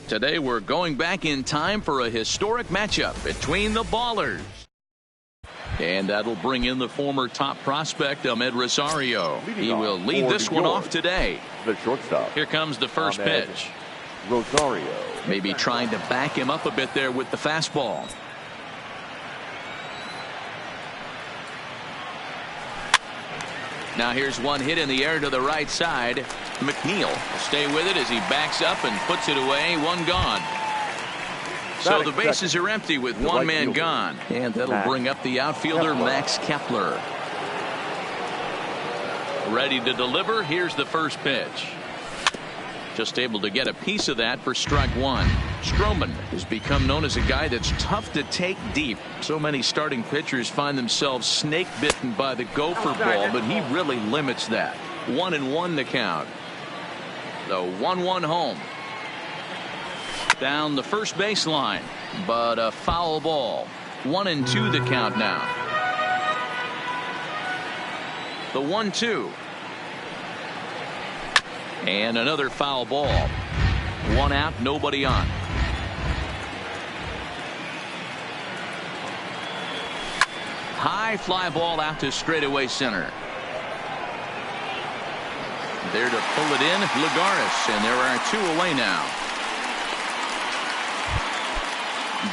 Today we're going back in time for a historic matchup between the Ballers. And that'll bring in the former top prospect, Ahmed Rosario. He will lead this one off today. The shortstop. Here comes the first pitch. Rosario. Maybe trying to back him up a bit there with the fastball. Now here's one hit in the air to the right side. McNeil will stay with it as he backs up and puts it away. One gone. So the bases are empty with one man gone. And that'll bring up the outfielder, Max Kepler. Ready to deliver. Here's the first pitch. Just able to get a piece of that for strike one. Stroman has become known as a guy that's tough to take deep. So many starting pitchers find themselves snake bitten by the gopher ball, but he really limits that. 1-1 the count. The 1-1 home. Down the first baseline, but a foul ball. 1-2 the count now. The 1-2. And another foul ball. One out, nobody on. High fly ball out to straightaway center. There to pull it in, Lagares, and there are two away now.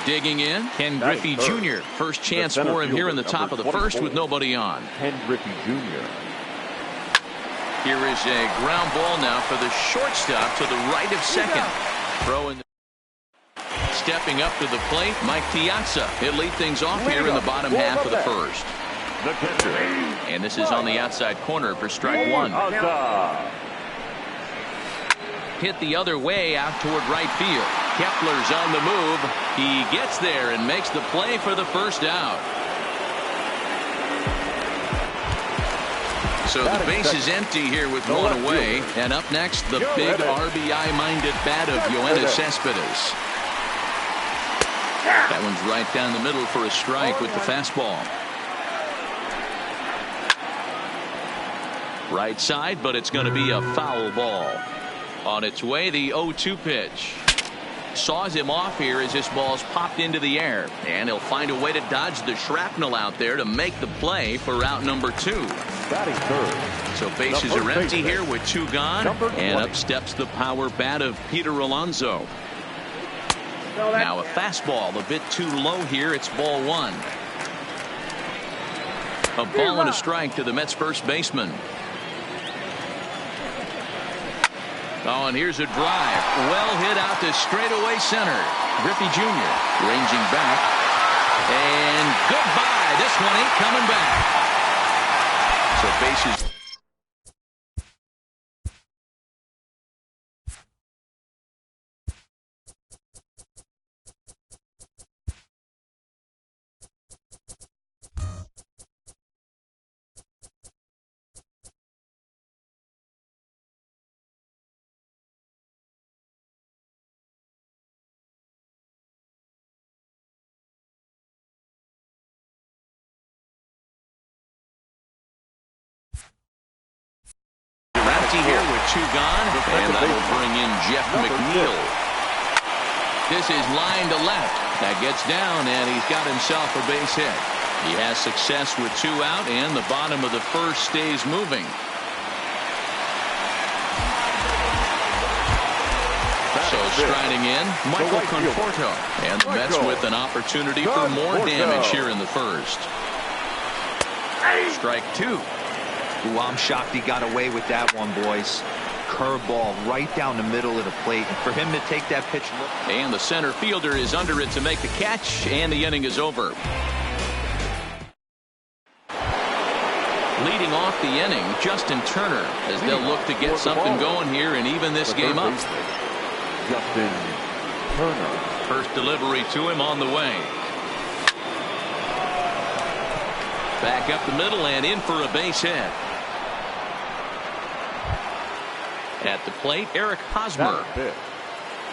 Digging in, Ken Griffey Jr. First chance for him here in the top of the first with nobody on. Ken Griffey Jr. Here is a ground ball now for the shortstop to the right of second. Throw in. Stepping up to the plate, Mike Piazza. He'll lead things off here in the bottom half of the first. The pitcher. And this is on the outside corner for strike one. Hit the other way out toward right field. Kepler's on the move. He gets there and makes the play for the first out. So the base is empty here with one away. And up next, the big RBI-minded bat of Yoenis Cespedes. That one's right down the middle for a strike with the fastball. Right side, but it's going to be a foul ball. On its way, the 0-2 pitch. Saws him off here as this ball's popped into the air. And he'll find a way to dodge the shrapnel out there to make the play for out number two. So bases are empty here with two gone. And up steps the power bat of Peter Alonso. Now a fastball a bit too low here. It's ball one. A ball and a strike to the Mets first baseman. Oh, and here's a drive. Well hit out to straightaway center. Griffey Jr. ranging back. And goodbye. This one ain't coming back. So bases. Here with two gone, and that will bring in Jeff McNeil. This is line to left. That gets down, and he's got himself a base hit. He has success with two out, and the bottom of the first stays moving. So striding in, Michael Conforto, and the Mets with an opportunity for more damage here in the first. Strike two. Ooh, I'm shocked he got away with that one, boys. Curveball right down the middle of the plate. And for him to take that pitch. And the center fielder is under it to make the catch, and the inning is over. Leading off the inning, Justin Turner, as they'll look to get something going here and even this game up. Justin Turner. First delivery to him on the way. Back up the middle and in for a base hit. At the plate, Eric Hosmer.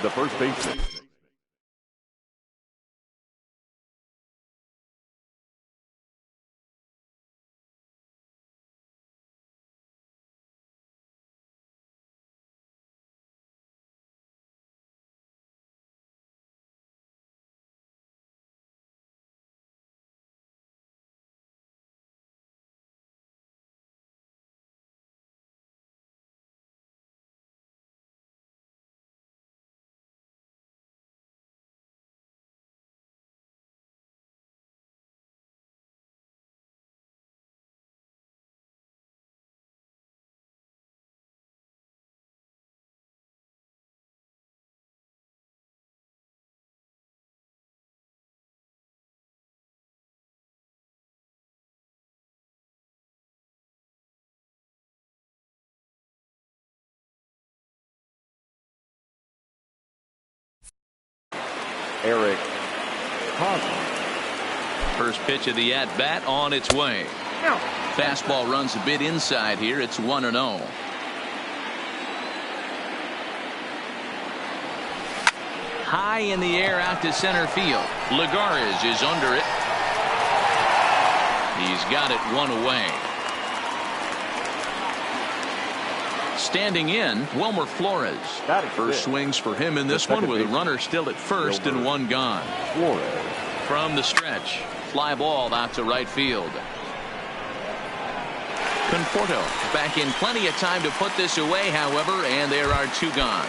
The first baseman. Eric Hozzie. First pitch of the at-bat on its way. Fastball runs a bit inside here. It's 1-0. High in the air out to center field. Lagares is under it. He's got it one away. Standing in, Wilmer Flores. First swings for him in this one with a runner still at first and one gone. From the stretch, fly ball out to right field. Conforto back in plenty of time to put this away, however, and there are two gone.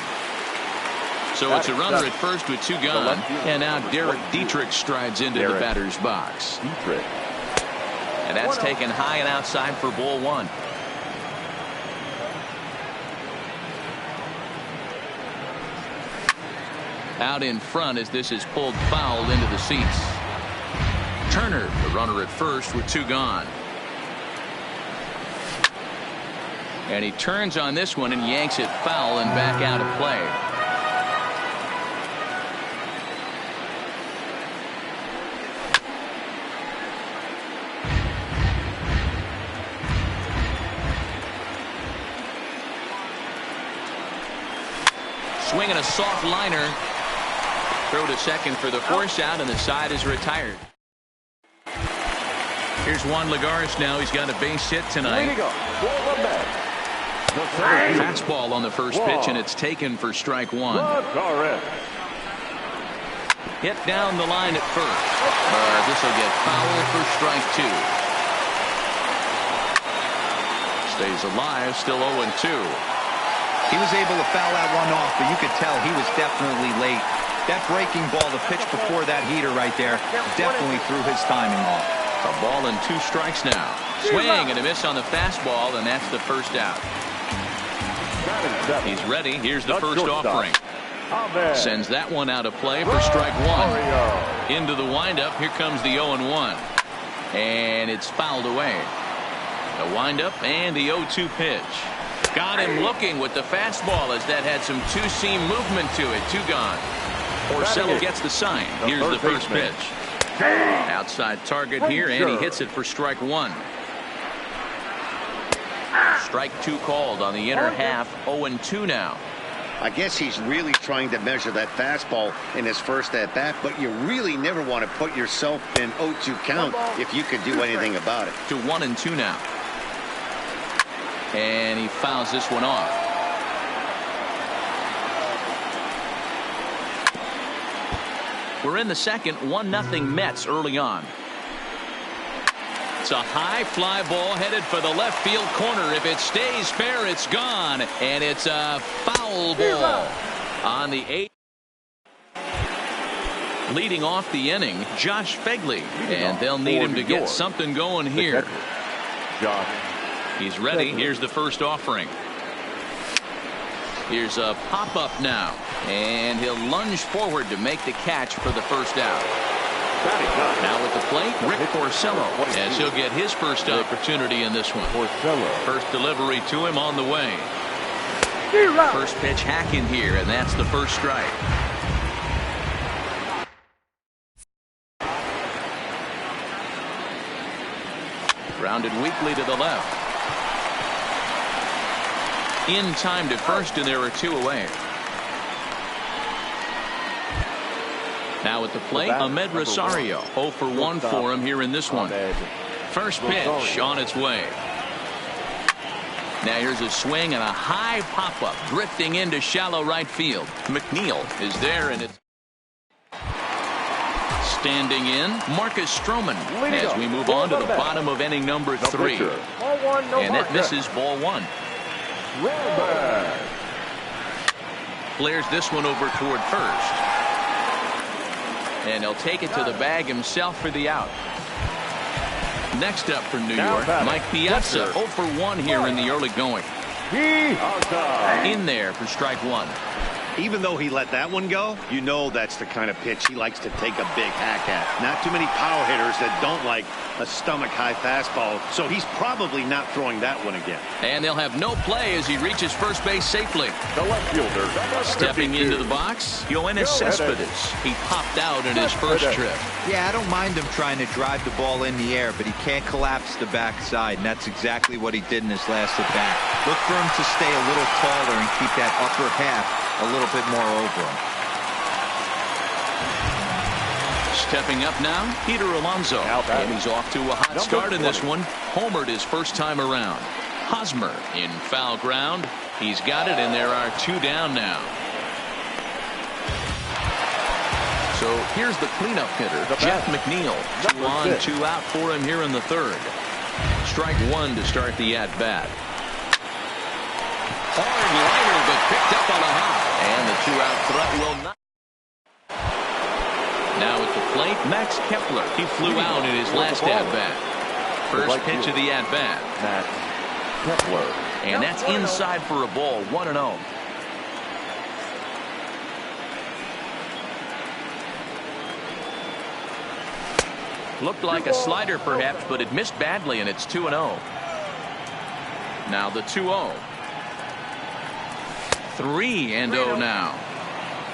So it's a runner at first with two gone, and now Derek Dietrich strides into the batter's box. And that's taken high and outside for ball one. Out in front as this is pulled foul into the seats. Turner, the runner at first with two gone. And he turns on this one and yanks it foul and back out of play. Swinging a soft liner. Throw to second for the force out, and the side is retired. Here's Juan Lagares now. He's got a base hit tonight. Fastball on the first pitch, and it's taken for strike one. Hit down the line at first. This will get foul for strike two. Stays alive, still 0-2. He was able to foul that one off, but you could tell he was definitely late. That breaking ball, the pitch before that heater right there, definitely threw his timing off. A ball and two strikes now. Swing and a miss on the fastball, and that's the first out. He's ready. Here's the first offering. Sends that one out of play for strike one. Into the windup. Here comes the 0-1. And it's fouled away. The windup and the 0-2 pitch. Got him looking with the fastball as that had some two-seam movement to it. Two gone. Porcello gets the sign. Here's the first pitch. Outside target here, and he hits it for strike one. Strike two called on the inner half. 0-2 now. I guess he's really trying to measure that fastball in his first at bat, but you really never want to put yourself in 0-2 count if you could do anything about it. To 1-2 now. And he fouls this one off. We're in the second. 1-0 Mets early on. It's a high fly ball headed for the left field corner. If it stays fair, it's gone. And it's a foul ball on the 8th. Leading off the inning, Josh Fegley. And they'll need him to get something going here. He's ready. Here's the first offering. Here's a pop-up now. And he'll lunge forward to make the catch for the first out. Now at the plate, Rick Porcello, as he'll get his first opportunity in this one. First delivery to him on the way. First pitch hacking here, and that's the first strike. Grounded weakly to the left. In time to first, and there are two away. Now at the plate, Ahmed Rosario. 0 for 1 for him here in this one. First pitch on its way. Now here's a swing and a high pop-up drifting into shallow right field. McNeil is there, and it's standing in Marcus Stroman as we move on to the bottom of inning number 3. And that misses ball one. Flares this one over toward first. And he'll take it to the bag himself for the out. Next up for New York, Mike Piazza. 0 for 1 here in the early going. In there for strike one. Even though he let that one go, you know that's the kind of pitch he likes to take a big hack at. Not too many power hitters that don't like a stomach-high fastball, so he's probably not throwing that one again. And they'll have no play as he reaches first base safely. The left fielder. Stepping into the box, Yoenis Cespedes. He popped out in his first trip. Yeah, I don't mind him trying to drive the ball in the air, but he can't collapse the backside, and that's exactly what he did in his last at-bat. Look for him to stay a little taller and keep that upper half a little bit more over him. Stepping up now, Peter Alonso. And he's off to a hot start in this one. Homered his first time around. Hosmer in foul ground. He's got it, and there are 2 down now. So here's the cleanup hitter, Jeff McNeil. 2 on, 2 out for him here in the third. Strike 1 to start the at-bat. Hard liner, but picked up on a hop. And the 2-out threat will not. Now at the plate, Max Kepler. He flew out in his last at-bat. First pitch of the at-bat. Max Kepler. And that's inside for a ball, 1-0. Looked like a slider perhaps, but it missed badly, and it's 2-0. Now the 2-0. 3-0 now.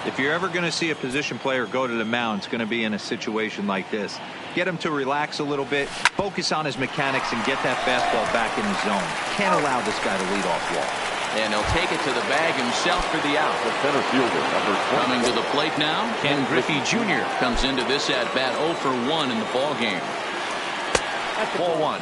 If you're ever going to see a position player go to the mound, it's going to be in a situation like this. Get him to relax a little bit, focus on his mechanics, and get that fastball back in the zone. Can't allow this guy to lead off walk. And he'll take it to the bag himself for the out. The center fielder, number 20. Coming to the plate now, Ken Griffey Jr. comes into this at-bat 0 for 1 in the ball game. Ball 1.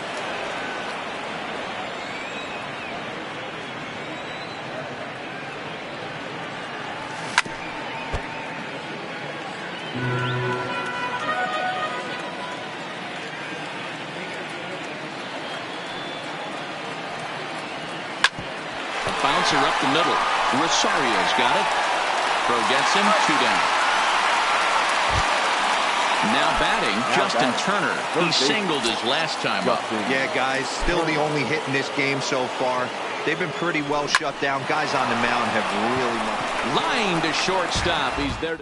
Bouncer up the middle. Rosario's got it. Throw gets him. 2 down. Now batting, Justin Turner. He singled his last time up. Yeah, guys, still the only hit in this game so far. They've been pretty well shut down. Guys on the mound have really... Line to shortstop. He's there.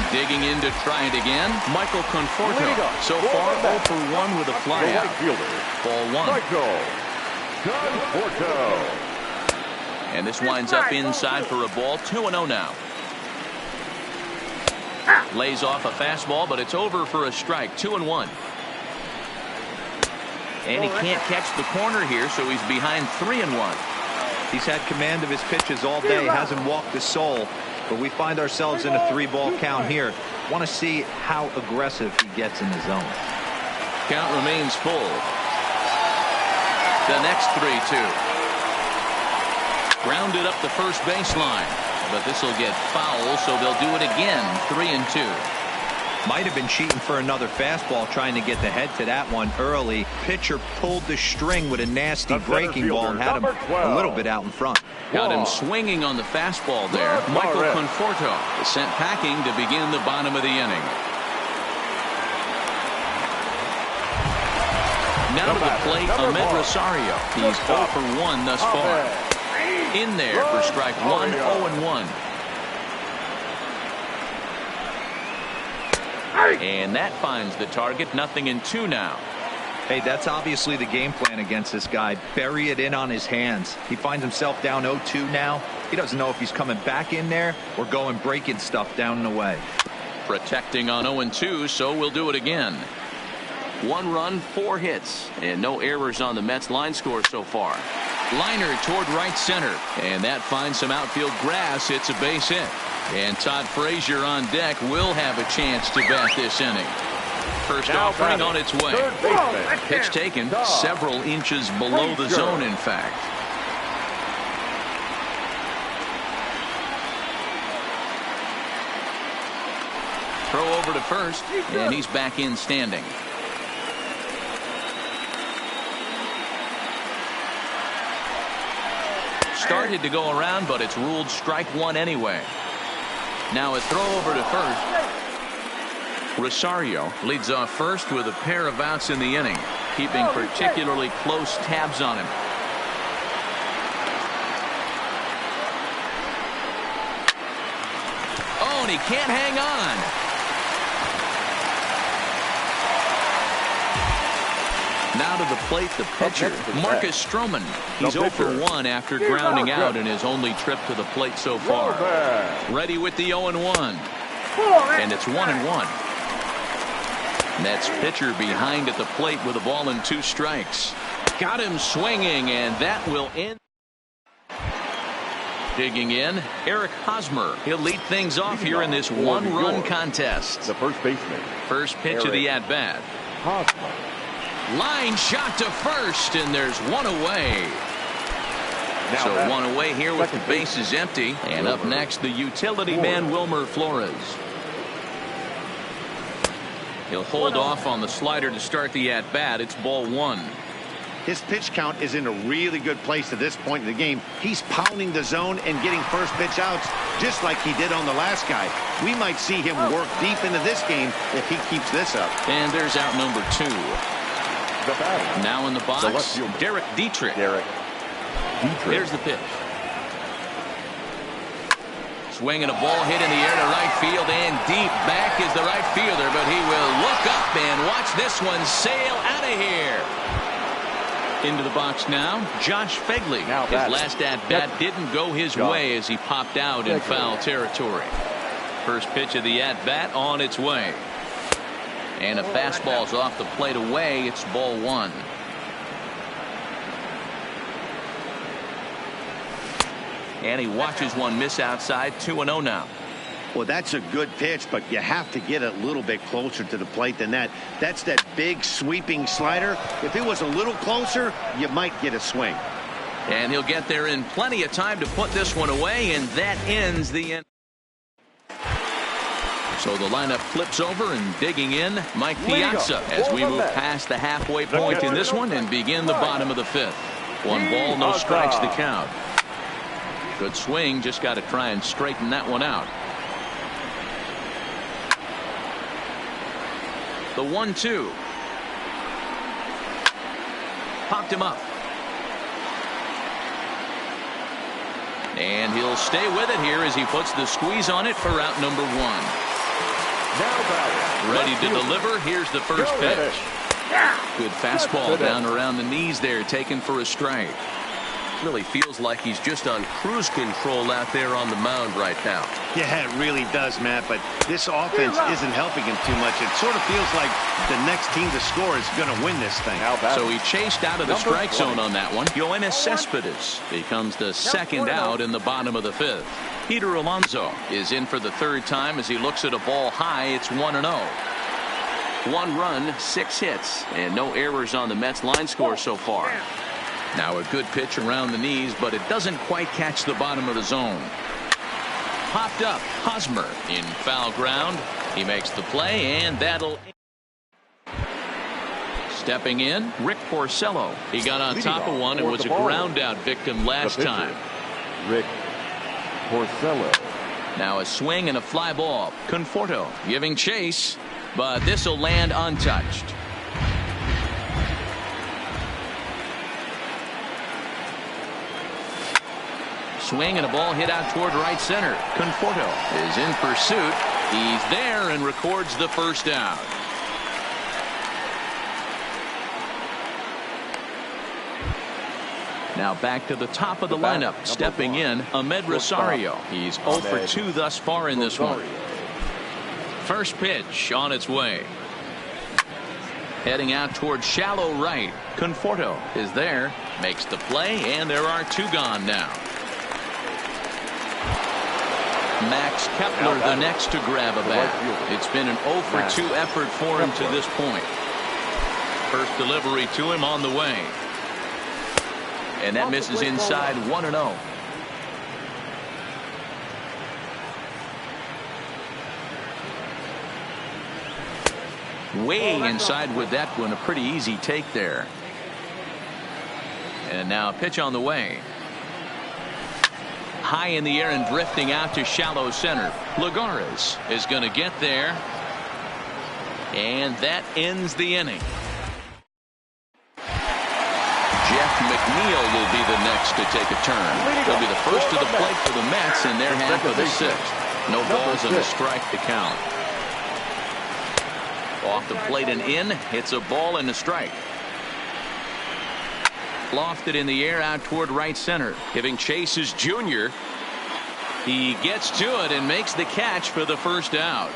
Digging in to try it again. Michael Conforto. So far, 0 for 1 with a flyout. Ball 1. Conforto. And this winds up inside for a ball. 2-0 now. Lays off a fastball, but it's over for a strike. 2-1. And he can't catch the corner here, so he's behind 3-1. He's had command of his pitches all day, hasn't walked a soul, but we find ourselves in a 3-ball count here. Want to see how aggressive he gets in the zone. Count remains full. The next 3-2. Grounded up the first baseline, but this will get foul, so they'll do it again. 3-2. Might have been cheating for another fastball, trying to get the head to that one early. Pitcher pulled the string with a nasty breaking ball and had him a little bit out in front. Got him swinging on the fastball there. Michael Conforto is sent packing to begin the bottom of the inning. Now to the plate, Ahmed Rosario. He's 0 for 1 thus far. In there for strike 1, 0-1. And that finds the target. 0-2 now. Hey, that's obviously the game plan against this guy. Bury it in on his hands. He finds himself down 0-2 now. He doesn't know if he's coming back in there or going breaking stuff down and away. Protecting on 0-2, so we'll do it again. 1 run, 4 hits, and no errors on the Mets line score so far. Liner toward right center, and that finds some outfield grass. It's a base hit. And Todd Frazier on deck will have a chance to bat this inning. First offering on its way. Pitch taken several inches below the zone, in fact. Throw over to first, and he's back in standing. Started to go around, but it's ruled strike 1 anyway. Now a throw over to first. Rosario leads off first with a pair of outs in the inning, keeping particularly close tabs on him. and he can't hang on. Now to the plate, the pitcher, Marcus Stroman. He's 0 for 1 after grounding out in his only trip to the plate so far. Ready with the 0-1. And it's 1-1. Mets pitcher behind at the plate with a ball and 2 strikes. Got him swinging, and that will end. Digging in, Eric Hosmer. He'll lead things off here in this 1-run contest. The first baseman. First pitch of the at-bat. Hosmer. Line shot to first, and there's 1 away. So 1 away here with the bases empty. And up next, the utility man, Wilmer Flores. He'll hold off on the slider to start the at-bat. It's ball 1. His pitch count is in a really good place at this point in the game. He's pounding the zone and getting first pitch outs just like he did on the last guy. We might see him work deep into this game if he keeps this up. And there's out number 2. The batter. Now in the box, Derek Dietrich. Here's the pitch. Swinging a ball hit in the air to right field, and deep back is the right fielder, but he will look up and watch this one sail out of here. Into the box now, Josh Fegley. His last at-bat didn't go his way as he popped out in foul territory. First pitch of the at-bat on its way. And a fastball's off the plate away. It's ball 1. And he watches one miss outside. 2-0 now. Well, that's a good pitch, but you have to get a little bit closer to the plate than that. That's that big sweeping slider. If it was a little closer, you might get a swing. And he'll get there in plenty of time to put this one away, and that ends the end. So the lineup flips over, and digging in, Mike Piazza as we move past the halfway point in this one and begin the bottom of the 5th. 1 ball, no strikes to count. Good swing, just got to try and straighten that one out. The 1-2. Popped him up. And he'll stay with it here as he puts the squeeze on it for out number 1. Ready to deliver. Here's the first pitch. Good fastball down around the knees there, taken for a strike. Really feels like he's just on cruise control out there on the mound right now. Yeah, it really does, Matt, but this offense isn't helping him too much. It sort of feels like the next team to score is going to win this thing. So he chased out of the strike zone on that one. Yoenis Cespedes becomes the second out in the bottom of the 5th. Peter Alonso is in for the 3rd time as he looks at a ball high. It's 1-0. 1 run, 6 hits, and no errors on the Mets line score so far. Now a good pitch around the knees, but it doesn't quite catch the bottom of the zone. Popped up, Hosmer in foul ground. He makes the play, and that'll... Stepping in, Rick Porcello. He got on top of one and was a ground out victim last time. Rick Porcello. Now a swing and a fly ball. Conforto giving chase, but this will land untouched. Swing and a ball hit out toward right center. Conforto is in pursuit. He's there and records the first out. Now back to the top of the lineup. Stepping in, Ahmed Rosario. He's 0 for 2 thus far in this one. First pitch on its way. Heading out toward shallow right. Conforto is there. Makes the play, and there are 2 gone now. Max Kepler the next to grab a bat. It's been an 0 for 2 effort for him to this point. First delivery to him on the way. And that misses inside. 1-0. Way inside with that one. A pretty easy take there. And now a pitch on the way. High in the air and drifting out to shallow center. Lagares is going to get there. And that ends the inning. Jeff McNeil will be the next to take a turn. He'll be the first to the plate for the Mets in their half of the 6th. No balls and a strike to count. Off the plate and in. It's a ball and a strike. Lofted in the air out toward right center. Giving chase is Junior. He gets to it and makes the catch for the first out.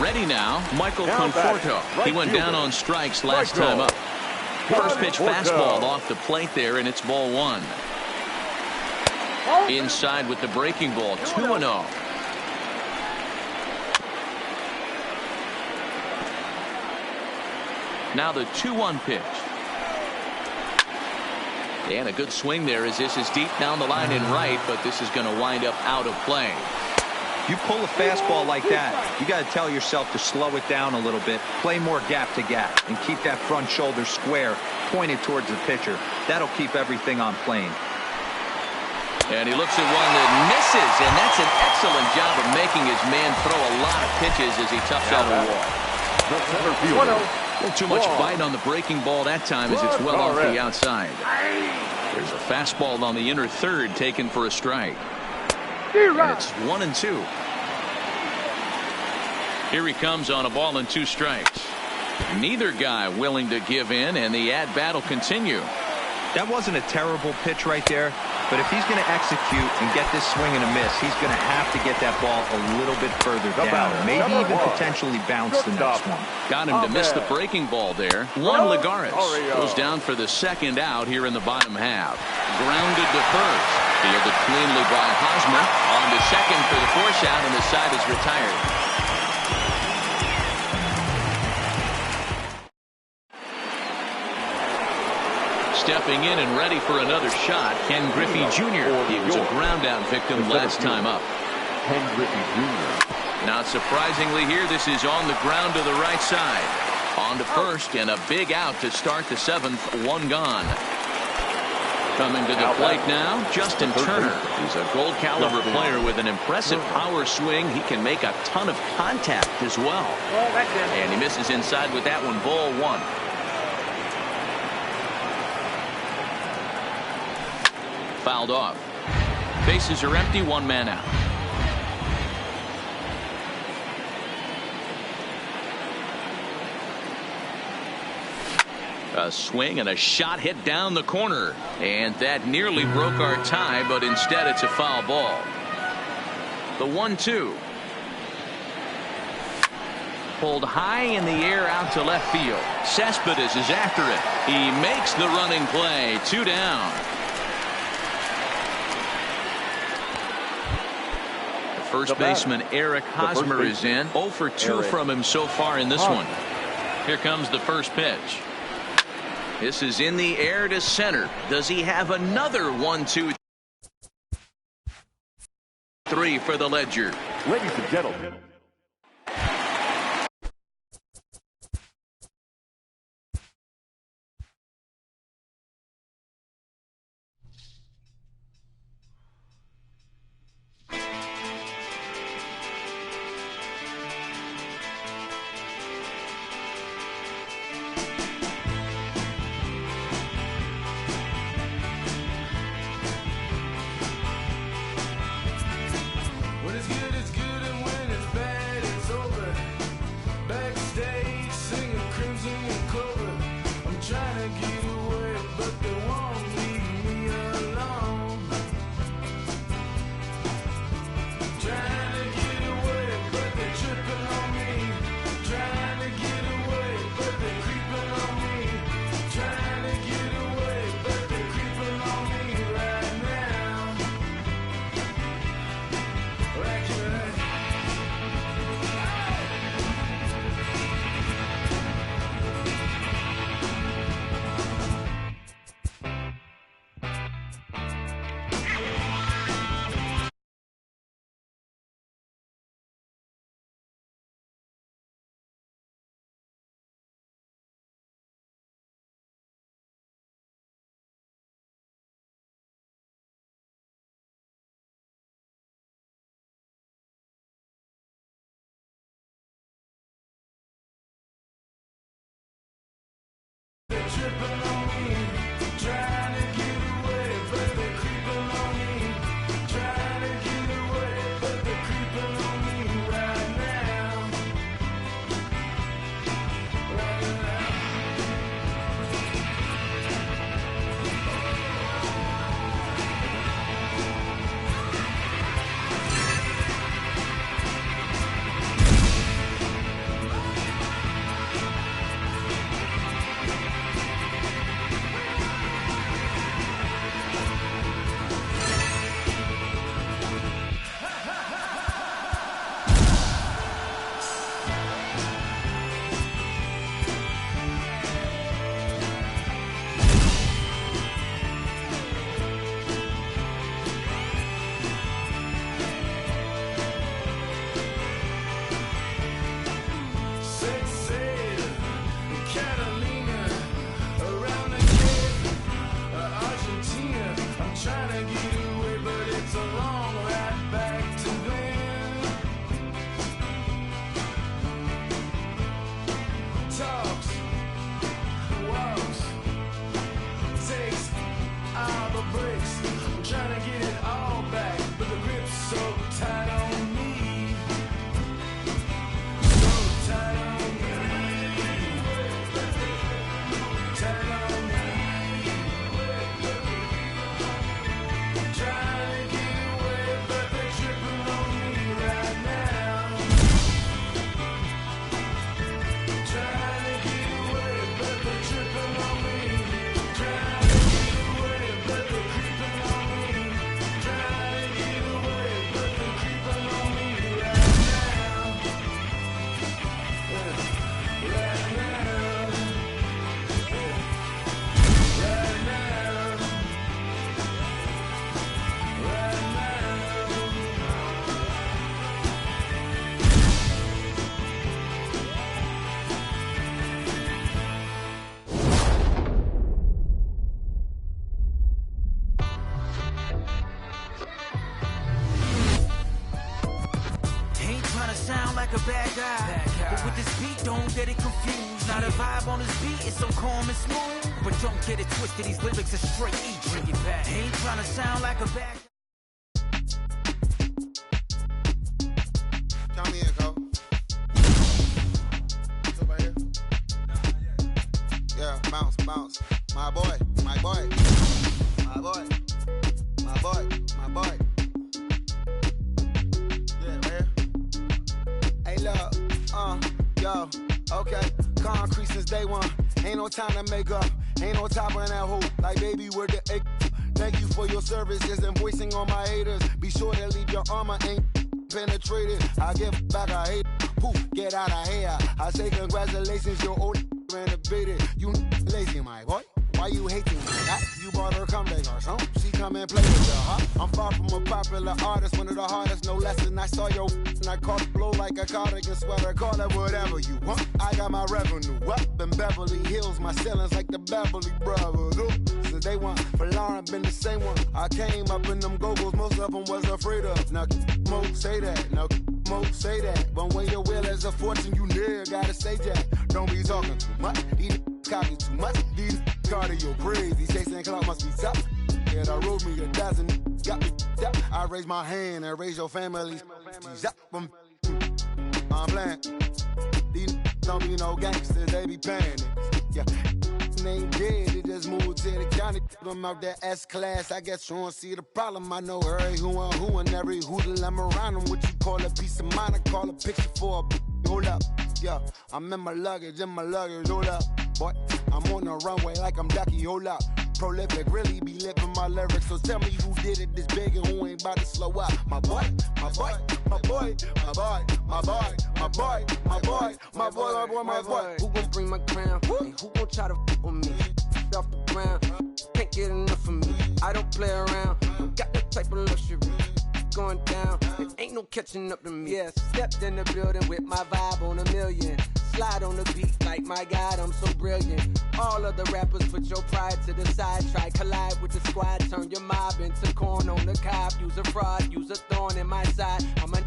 Ready now, Michael Conforto. He went down on strikes last time up. First pitch fastball off the plate there, and it's ball one. Inside with the breaking ball, 2-0. Now the 2-1 pitch. And a good swing there as this is deep down the line in right, but this is going to wind up out of play. You pull a fastball like that, you got to tell yourself to slow it down a little bit, play more gap to gap, and keep that front shoulder square pointed towards the pitcher. That'll keep everything on plane. And he looks at one that misses, and that's an excellent job of making his man throw a lot of pitches as he toughs out the wall. A little too much bite on the breaking ball that time as it's well off the outside. There's a fastball on the inner third taken for a strike. And it's 1-2. Here he comes on a ball and 2 strikes. Neither guy willing to give in, and the at-bat will continue. That wasn't a terrible pitch right there, but if he's going to execute and get this swing and a miss, he's going to have to get that ball a little bit further down, maybe even potentially bounce the next one. Got him to miss the breaking ball there. Juan Lagares goes down for the second out here in the bottom half. Grounded to first. Fielded cleanly by Hosmer. On to second for the force out, and the side is retired. Stepping in and ready for another shot, Ken Griffey Jr. He was a ground-out victim last time up. Ken Griffey Jr. Not surprisingly here, this is on the ground to the right side. On to first, and a big out to start the 7th. 1 gone. Coming to the plate now, Justin Turner. He's a gold-caliber player with an impressive power swing. He can make a ton of contact as well. And he misses inside with that one. Ball 1. Fouled off. Bases are empty. 1 man out. A swing and a shot hit down the corner, and that nearly broke our tie, but instead it's a foul ball. The 1-2. Pulled high in the air out to left field. Cespedes is after it. He makes the running play. 2 down. First baseman Eric Hosmer is in. 0 for 2 from him so far in this one. Here comes the first pitch. This is in the air to center. Does he have another 1-2-3 for the Ledger? Ladies and gentlemen. When it's good and when it's bad. Trying to get away, but it's a long ride back to Glen. Talks, walks, takes all the breaks. I'm trying to get it all back, but the grip's so tight on me. So tight on me. Tight on me. Trying to get away, but they're tripping on me right now. Trying to get away, but they're tripping on me. Trying to get away, but they're creeping on me. Trying to get away, but they're creeping on me right now. Right now. Right now. Right now. Ain't trying to sound like a bad guy, but with this beat, don't get it confused. Now the vibe on this beat is so calm and smooth, but don't get it twisted. These lyrics are straight E. Bring it back. Ain't trying to sound like a bad. Count me in, Cole. What's up right here? Yeah, bounce, bounce. My boy, my boy. My boy. My boy, my boy. Yeah, right here. Hey, look, yo, okay. Concrete since day one. Ain't no time to make up. Ain't no top on that hoe. Like, baby, where the egg? Thank you for your service. Just invoicing on my haters. Be sure to leave your armor ain't penetrated. I give back, I hate. Poof, get out of here. I say congratulations, your old renovated. You lazy, my boy. Why you hating me? You bought her come back or something. She come and play with you, huh? I'm far from a popular artist, one of the hardest, no less than I saw your and I caught blow like a cardigan sweater. Call it whatever you want. I got my revenue up in Beverly Hills. My ceilings like the Beverly Brothers. Since day one, for Lauren been the same one. I came up in them go-go's, most of them was afraid of. Now, Mo say that. Now, Mo say that. But when your will is a fortune, you never gotta say that. Don't be talking too much. These copy too much. These cardio crazy. Chasing clout must be tough. Yeah, I wrote me a dozen. Got me up. I raise my hand and raise your family. I'm playing. These don't be no gangsters. They be paying it. Yeah. Ain't dead, they just moved to the county. Them out that S-class, I guess you don't see the problem. I know every who and every hoodle I'm around them. What you call a piece of mind, I call a picture for a hold up. Yeah, I'm in my luggage, hold up. Boy, I'm on the runway like I'm Ducky, hold up. Prolific, really be living my lyrics. So tell me who did it this big and who ain't about to slow up. My boy, my boy, my boy, my boy, my boy, my boy, my boy, my boy, my boy, my boy. Who gon' bring my crown? And who gon' try to f with me? Off the ground, can't get enough of me. I don't play around, got that type of luxury. Going down, and ain't no catching up to me. Yeah, stepped in the building with my vibe on a million. Slide on the beat like my God, I'm so brilliant. All of the rappers put your pride to the side. Try collide with the squad, turn your mob into corn on the cob. Use a fraud, use a thorn in my side. I'm a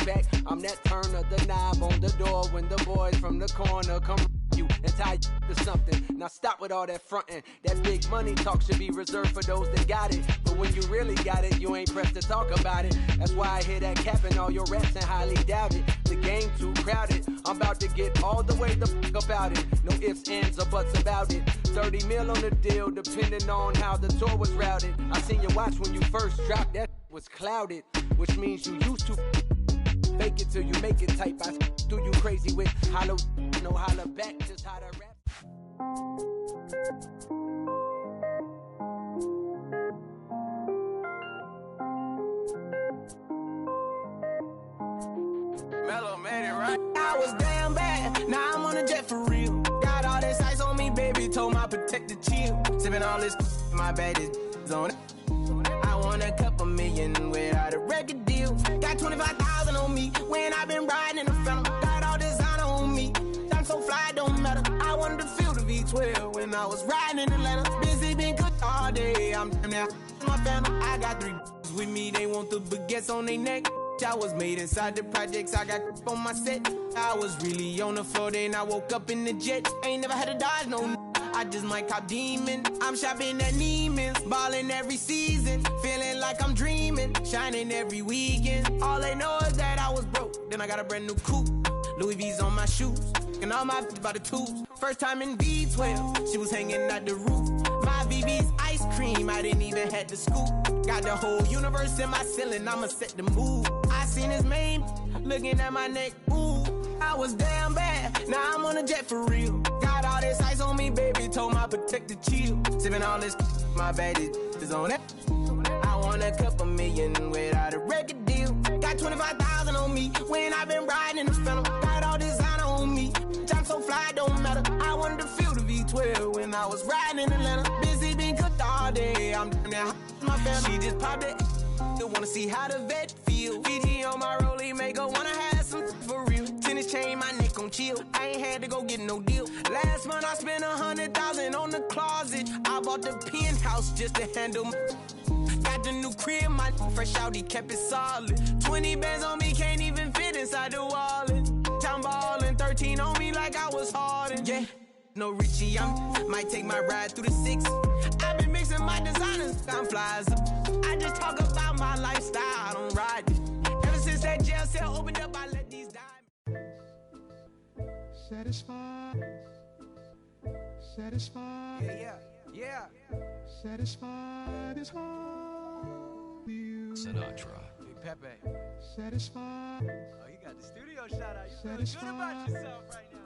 back, I'm that turn of the knob on the door when the boys from the corner come you and tie you to something. Now stop with all that frontin'. That big money talk should be reserved for those that got it. But when you really got it, you ain't pressed to talk about it. That's why I hear that cap in all your raps and highly doubt it. The game too crowded. I'm about to get all the way the fuck about it. No ifs, ands, or buts about it. 30 mil on the deal, depending on how the tour was routed. I seen you watch when you first dropped, that was clouded. Which means you used to fake it till you make it type. I do you crazy with hollow, no holler back, just how to rap. Mellow made it right. I was damn bad, now I'm on a jet for real. Got all this ice on me, baby, told my protector chill. Sipping all this, my bad is on it. I want a couple million without a record deal. Got 25,000 on me when I been riding in the phantom. Got all designer on me, I'm so fly, don't matter. I wanted to feel the V12 when I was riding in Atlanta. Busy been good all day, I'm down there. My phantom. I got 3 with me, they want the baguettes on their neck. I was made inside the projects, I got on my set. I was really on the floor, then I woke up in the jet. Ain't never had to dodge no I just might cop demon. I'm shopping at Neiman's, ballin' every season. Feeling like I'm dreaming, shining every weekend. All they know is that I was broke, then I got a brand new coupe. Louis V's on my shoes, and all my by the tubes. First time in V12, she was hanging at the roof. My VV's ice cream, I didn't even have to scoop. Got the whole universe in my ceiling, I'ma set the mood. I seen his mane, looking at my neck, ooh. I was damn bad, now I'm on a jet for real. Got all this ice on me, baby, told my protector chill. Sipping all this, my bad is on it. I want a couple million without a record deal. Got 25,000 on me when I've been riding in the phantom. Got all designer on me, I'm so fly, don't matter. I wanted to feel the V12 when I was riding in Atlanta. Busy been cooked all day, I'm down there, my family. She just popped it, still wanna see how the vet feel. Fiji on my rollie, make her wanna have some for real. Tennis chain, my neck on chill, I ain't had to go get no deal. Last month I spent 100,000 on the closet. I bought the penthouse just to handle my got the new crib, my fresh out, he kept it solid. 20 bands on me, can't even fit inside the wallet. I'm ballin', 13 on me like I was Harden. Yeah, no Richie, might take my ride through the 6. I've been mixing my designers, I'm flies. I just talk about my lifestyle, I don't ride it. Ever since that jail cell opened up, I let these diamonds. Satisfied. Satisfied. Yeah. Satisfied is all you. Sinatra. Big Pepe. Satisfied. Oh, you got the studio shout out. You feel Satisfied. good about yourself right now.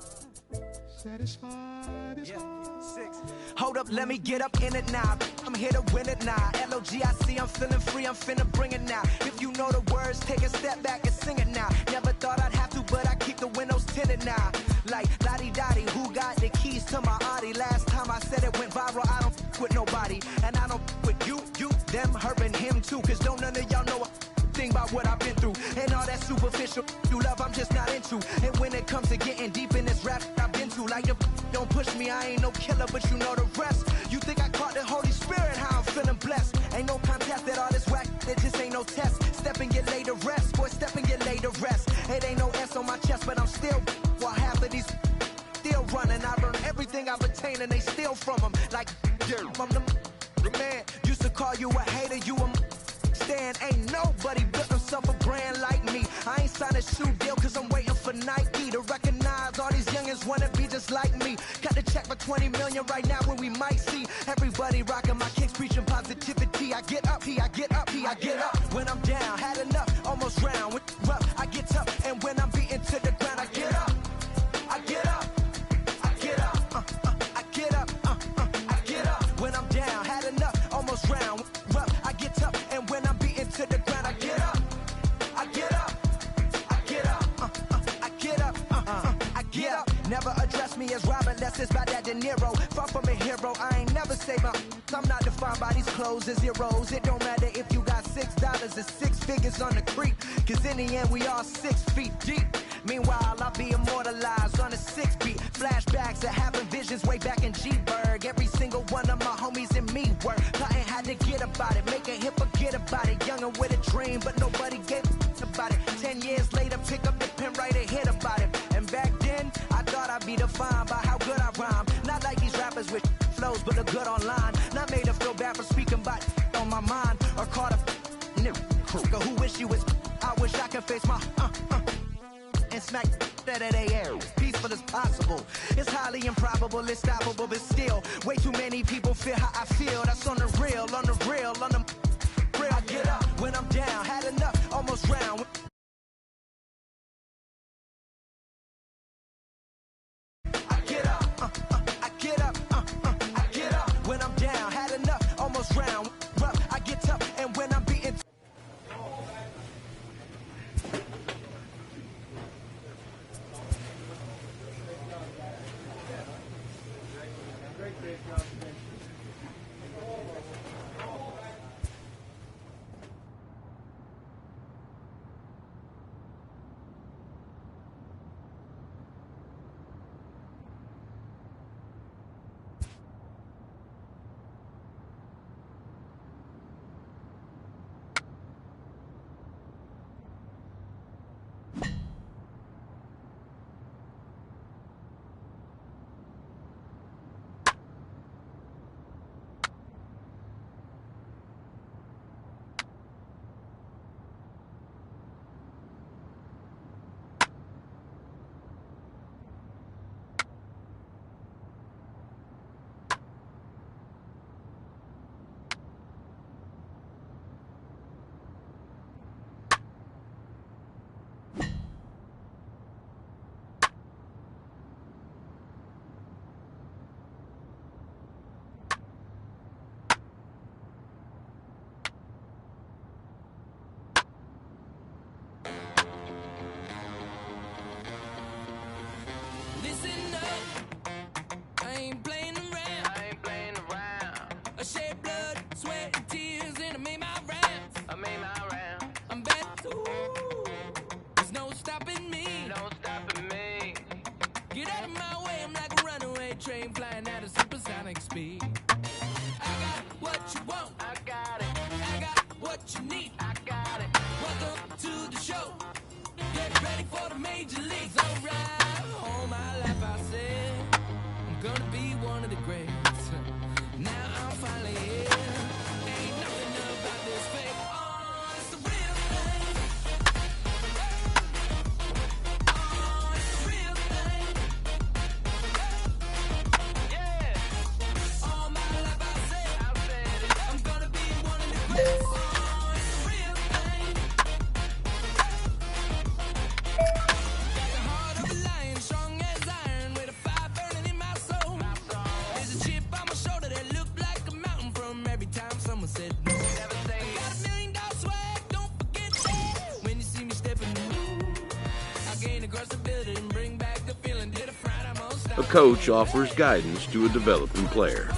Satisfied is all. 6. Hold up, let me get up in it now. I'm here to win it now. L-O-G-I-C, I'm feeling free, I'm finna bring it now. If you know the words, take a step back and sing it now. Never thought I'd have to, but I keep the windows tinted now. Like, lottie-dottie, who got the keys to my Audi? Last time I said it went viral, I don't f with nobody. And I don't f with you, them, her, and him too. Cause don't none of y'all know a thing about what I've been through. And all that superficial you love, I'm just not into. And when it comes to getting deep in this rap I've been to, like the don't push me, I ain't no killer, but you know the rest. You think I caught the Holy Spirit, how I'm feeling blessed. Ain't no contest that all this whack, it just ain't no test. Step and get laid to rest, boy, step and get laid to rest. It ain't no S on my chest, but I'm still, while half of these still running. I learned everything I've attained and they steal from them. Like, I'm the man, used to call you a hater, you a stand. Ain't nobody built himself a brand like me. I ain't signed a shoe deal cause I'm waiting for Nike to recognize all these youngins wanna be just like me. Got the check for 20 million right now when we might see everybody rocking my kicks, preaching positivity. I get up, I get up, I get up. When I'm down, had enough, almost round. When rough, I get tough, and when I'm beaten to the ground, I get up, I get up, I get up, I get up, I get up. When I'm down, had enough, almost round. Rough, I get tough, and when I'm beaten to the ground, I get up, I get up, I get up, I get up, I get up. Never address me as Robin, unless it's by that De Niro. Far from a hero, I ain't never say my. I'm not defined by these clothes as zeros. It don't matter if you got $6, it's 6 figures on the creek. Cause in the end, we all 6 feet deep. Meanwhile, I'll be immortalized on a 6 beat. Flashbacks of having visions way back in G-Berg. Every single one of my homies and me work. Plotting had to get about it, make a hit, forget about it. Youngin' with a dream, but nobody gave about it. 10 years later, pick up the pen, write a hit about it. And back then, I thought I'd be defined by how good I rhyme. Not like these rappers with flows, but look good online. Not made to feel bad for speaking about on my mind. Or caught a nigga who wish you was. I wish I could face my and smack that at they air. Peaceful as possible. It's highly improbable, it's stoppable, but still, way too many people feel how I feel. That's on the real, on the real, on the real. I get up when I'm down, had enough, almost round. I get up, I get up, I get up. When I'm down, had enough, almost round. Rough, I get tough, and when I'm beaten. you need, I got it. Welcome to the show. Get ready for the major leagues. Alright, all my life I said I'm gonna be one of the greats. Now I'm finally here. Ain't nothing about this fake. Oh, it's the real thing. Oh, it's the real thing. Yeah. All my life I said it. I'm gonna be one of the greats. Oh, it's the real thing. Got the heart of a lion, strong as iron, with a fire burning in my soul. There's a chip on my shoulder that looked like a mountain from every time someone said no. I got $1 million swag, don't forget that. When you see me stepping in the room, I gain across the building and bring back the feeling. Did a fright, I'm on stop. A coach offers guidance to a developing player.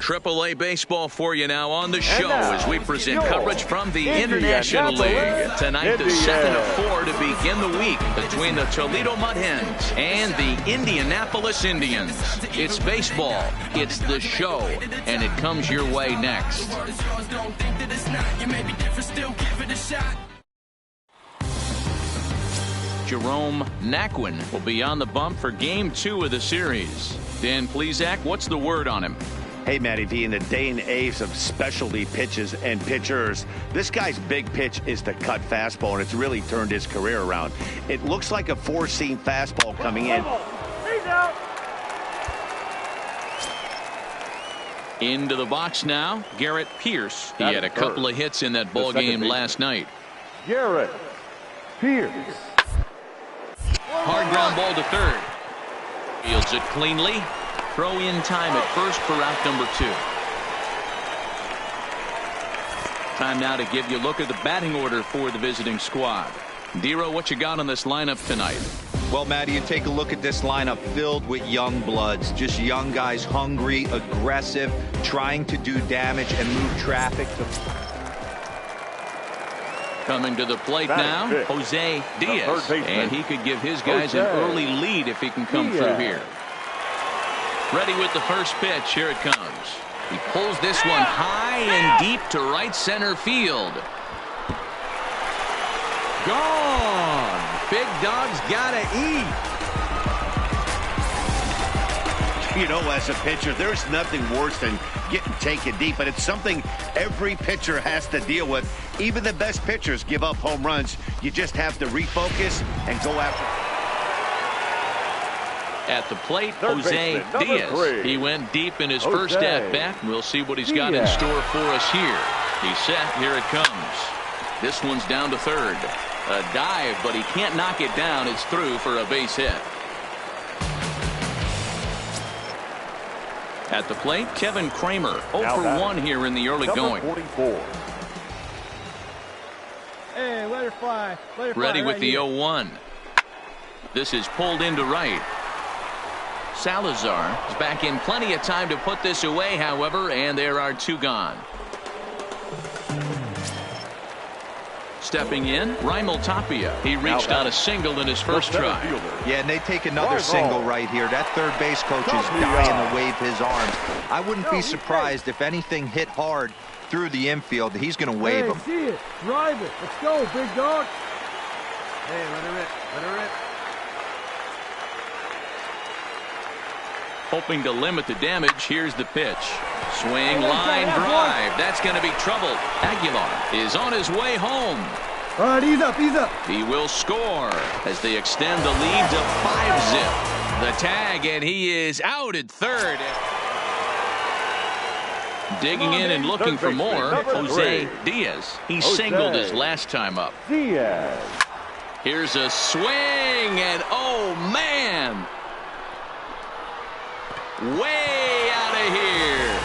AAA baseball for you now on the show as we present coverage from the International League. Tonight, the second of 4 to begin the week between the Toledo Mud Hens and the Indianapolis Indians. It's baseball, it's the show, and it comes your way next. Jerome Naquin will be on the bump for Game 2 of the series. Dan Plesac, what's the word on him? Hey, Matty V, in the day and age of specialty pitches and pitchers, this guy's big pitch is the cut fastball, and it's really turned his career around. It looks like a four-seam fastball coming in. Into the box now, Garrett Pierce. He had a couple of hits in that ball game last night. Garrett Pierce. Hard ground ball to third. Fields it cleanly. Throw in time at first for out number 2. Time now to give you a look at the batting order for the visiting squad. Dero, what you got on this lineup tonight? Well, Matty, you take a look at this lineup filled with young bloods, just young guys, hungry, aggressive, trying to do damage and move traffic. Coming to the plate now, Jose Diaz, and he could give his guys an early lead if he can come through here. Ready with the first pitch. Here it comes. He pulls this one high and deep to right center field. Gone. Big dog's gotta eat. You know, as a pitcher, there's nothing worse than getting taken deep, but it's something every pitcher has to deal with. Even the best pitchers give up home runs. You just have to refocus and go after. At the plate, Jose Diaz. He went deep in his first at-bat. We'll see what he's got in store for us here. He's set. Here it comes. This one's down to third. A dive, but he can't knock it down. It's through for a base hit. At the plate, Kevin Kramer. 0 for 1 here in the early going. 44. Hey, let her fly. Let her fly. Ready with the 0-1. This is pulled into right. Salazar is back in plenty of time to put this away, however, and there are 2 gone. Stepping in, Raimel Tapia. He reached on a single in his first try. Yeah, and they take another single right here. That third base coach is dying to wave his arms. I wouldn't be surprised if anything hit hard through the infield. He's going to wave him. See it. Drive it. Let's go, big dog. Hey, let her rip. Let her rip. Hoping to limit the damage. Here's the pitch. Swing, line drive. That's going to be trouble. Aguilar is on his way home. All right, ease up, ease up. He will score as they extend the lead to 5-zip. The tag, and he is out at third. Digging in and looking for more, Jose Diaz. He singled his last time up. Diaz. Here's a swing, and oh, man. Way out of here.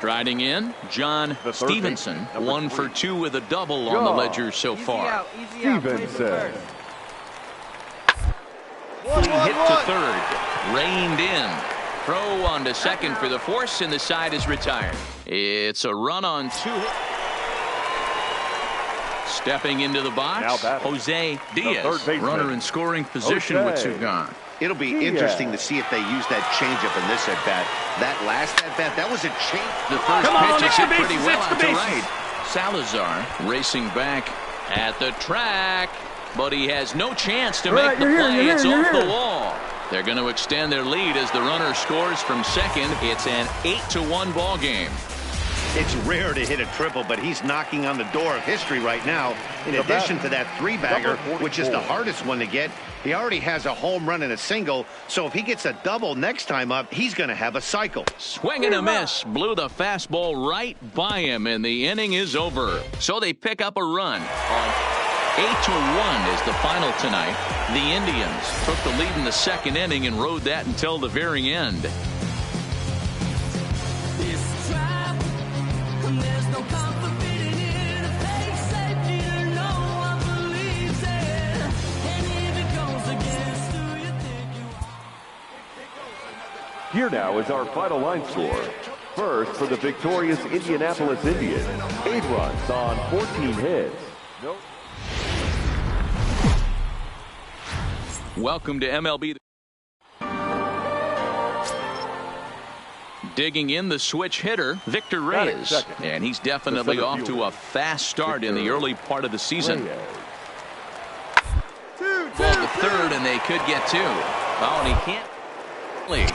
Striding in, John Stevenson, 1 for 2 with a double on the ledger so far. Stevenson. Hit to third, reined in. Throw on to second for the force, and the side is retired. It's a run on 2. Stepping into the box, Jose Diaz, runner in scoring position with 2 gone. It'll be interesting to see if they use that changeup in this at-bat. That last at-bat, that was a change. The first pitch is hit pretty well out to right. Salazar racing back at the track, but he has no chance to make the play. It's off the wall. They're going to extend their lead as the runner scores from second. It's an 8-1 ball game. It's rare to hit a triple, but he's knocking on the door of history right now. In addition to that 3-bagger, which is the hardest one to get, he already has a home run and a single. So if he gets a double next time up, he's going to have a cycle. Swing and a miss. Blew the fastball right by him, and the inning is over. So they pick up a run. 8-1 is the final tonight. The Indians took the lead in the second inning and rode that until the very end. Here now is our final line score. First, for the victorious Indianapolis Indians, 8 runs on 14 hits. Welcome to MLB. Digging in the switch hitter, Victor Reyes. And he's definitely off to a fast start in the early part of the season. Ball to third, and they could get 2. Oh, and he can't lead.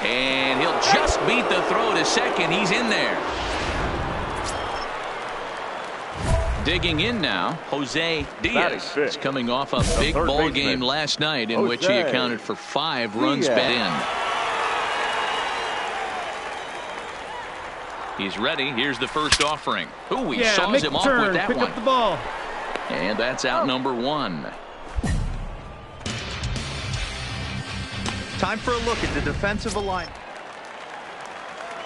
And he'll just beat the throw to second. He's in there. Digging in now, Jose Diaz is coming off a big ball game last night in which he accounted for 5 runs batted in. He's ready. Here's the first offering. Ooh, he saws him off with that one. Pick up the ball. And that's out number 1. Time for a look at the defensive line.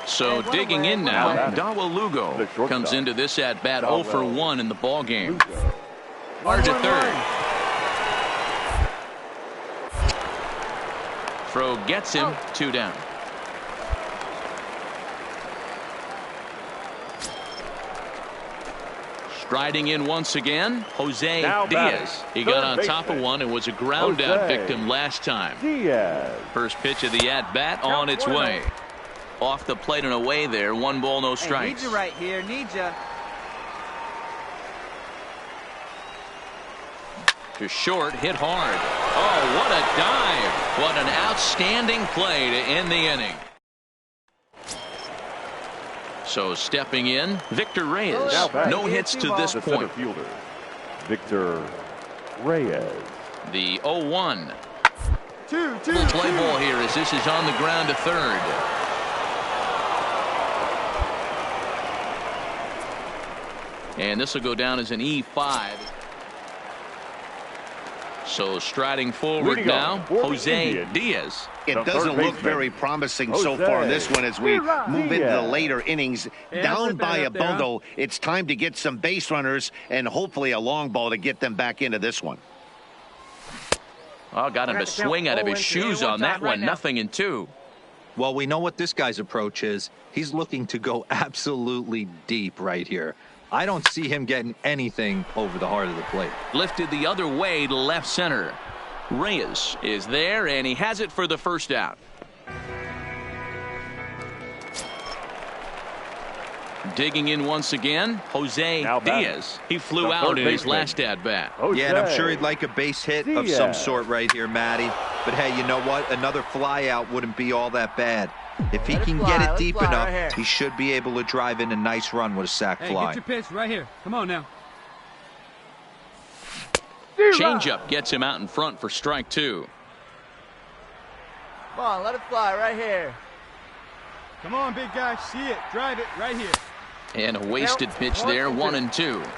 So digging in now, Dawa Lugo comes into this at-bat 0 for 1 in the ball game. Hard to third. Throw gets him, 2 down. Striding in once again, Jose Diaz. He got on top of one and was a ground out victim last time. First pitch of the at-bat on its way. Off the plate and away there. 1 ball, no strikes. Need you right here. Need you. To short, hit hard. Oh, what a dive. What an outstanding play to end the inning. So stepping in, Victor Reyes. No hits to this point. Fielder, Victor Reyes. The 0-1. Little play ball here as this is on the ground to third. And this will go down as an E5. So striding forward now, Jose Diaz. It doesn't look very promising so far in this one as we move into the later innings. Down by a bundle, it's time to get some base runners and hopefully a long ball to get them back into this one. Oh, got him to swing out of his shoes on that one. Nothing in 2. Well, we know what this guy's approach is. He's looking to go absolutely deep right here. I don't see him getting anything over the heart of the plate. Lifted the other way to left center. Reyes is there, and he has it for the first out. Digging in once again, Jose Diaz. He flew out in his last at-bat. Yeah, and I'm sure he'd like a base hit of some sort right here, Matty. But hey, you know what? Another fly out wouldn't be all that bad. If he can get it deep enough, he should be able to drive in a nice run with a sac fly. Get your pitch right here. Come on now. Changeup gets him out in front for strike 2. Come on, let it fly right here. Come on, big guy. See it. Drive it right here. And a wasted pitch there, 1-2.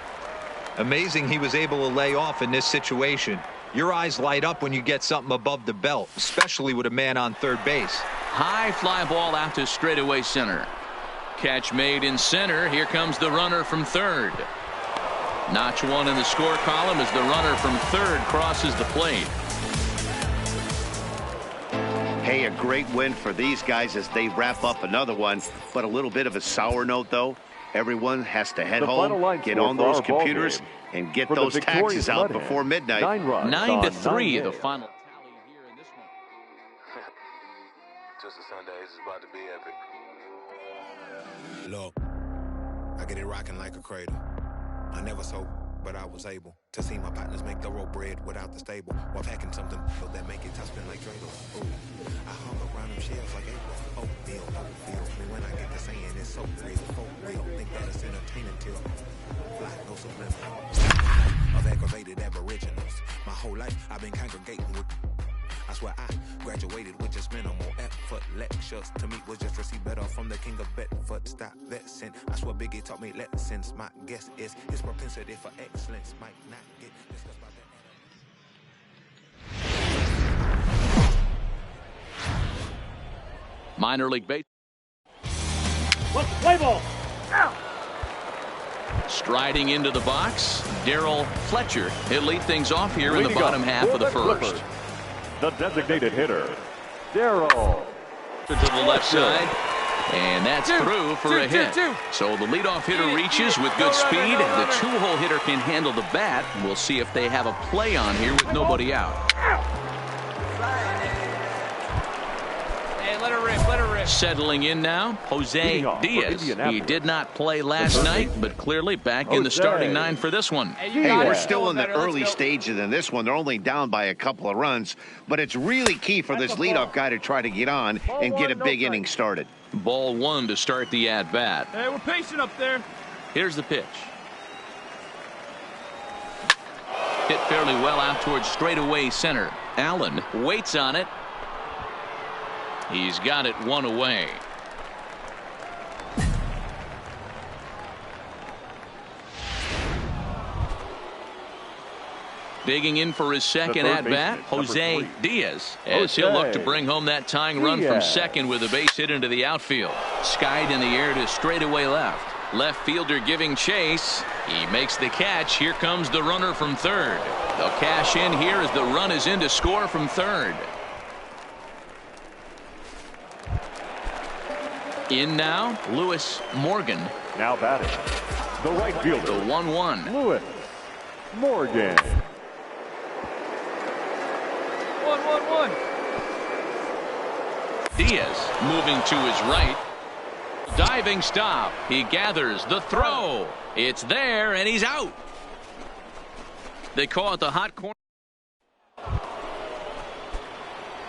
Amazing he was able to lay off in this situation. Your eyes light up when you get something above the belt, especially with a man on third base. High fly ball out to straightaway center. Catch made in center. Here comes the runner from third. Notch one in the score column as the runner from third crosses the plate. Hey, a great win for these guys as they wrap up another one, but a little bit of a sour note, though. Everyone has to head home, get on those computers, and get those taxes out before midnight. 9-3, the final tally here in this one. Just a Sunday, it's about to be epic. Look, I get it rocking like a cradle. I never sold, but I was able to see my partners make the road bread without the stable while packing something so that make it tough spin like Dreidel. Ooh, I hung around them shells like April. Oatmeal, oatmeal. Me when I get to saying it's so real, think that it's entertaining till fly no subliminal. Of aggravated aboriginals. My whole life I've been congregating with. I swear I graduated with just minimal effort. Lectures to me was just receive better from the king of Bedford. Stop vexing. I swear Biggie taught me lessons. My guess is his propensity for excellence might not get discussed by that. Minor league baseball. Let's play ball. Ow. Striding into the box, Darryl Fletcher. He'll lead things off here in the bottom half of the first. The designated hitter, Darryl. To the left side, and that's through for a hit. So the leadoff hitter reaches with good speed. The two-hole hitter can handle the bat. We'll see if they have a play on here with nobody out. Hey, let her rip, let her rip. Settling in now, Jose Diaz. He did not play last night, but clearly back in the starting nine for this one. Hey, we're still in the early stages in this one. They're only down by a couple of runs, but it's really key for this leadoff guy to try to get on and get a big inning started. Ball one to start the at-bat. Hey, we're patient up there. Here's the pitch. Hit fairly well out towards straightaway center. Allen waits on it. He's got it one away. Digging in for his second at-bat, Jose Diaz, as he'll look to bring home that tying run from second with a base hit into the outfield. Skied in the air to straightaway left. Left fielder giving chase. He makes the catch. Here comes the runner from third. They'll cash in here as the run is in to score from third. In now, Lewis Morgan. Now batting, the right fielder. The 1-1. Lewis Morgan. 1-1-1. Diaz moving to his right. Diving stop. He gathers the throw. It's there, and he's out. They call it the hot corner.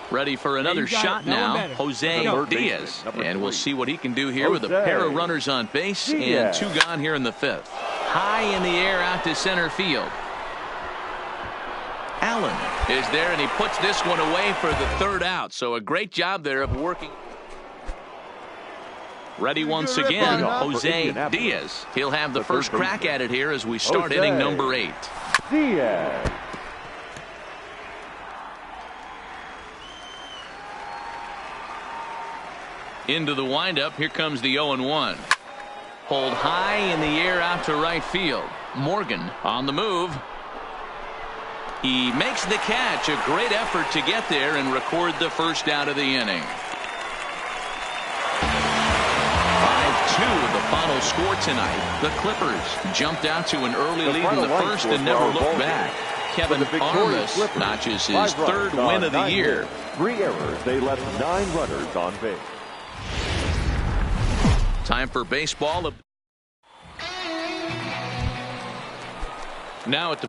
Ready for another shot now, Jose Diaz. And we'll see what he can do here with a pair of runners on base and two gone here in the fifth. High in the air out to center field. Allen is there, and he puts this one away for the third out. So a great job there of working. Ready once again, Jose Diaz. He'll have the first crack at it here as we start inning number 8. Diaz. Into the windup. Here comes the 0-1. Pulled high in the air out to right field. Morgan on the move. He makes the catch. A great effort to get there and record the first out of the inning. 5-2 the final score tonight. The Clippers jumped out to an early lead in the first and never looked back. Kevin Armas notches his third win of the year. 3 errors. They left 9 runners on base. Time for baseball. Now at the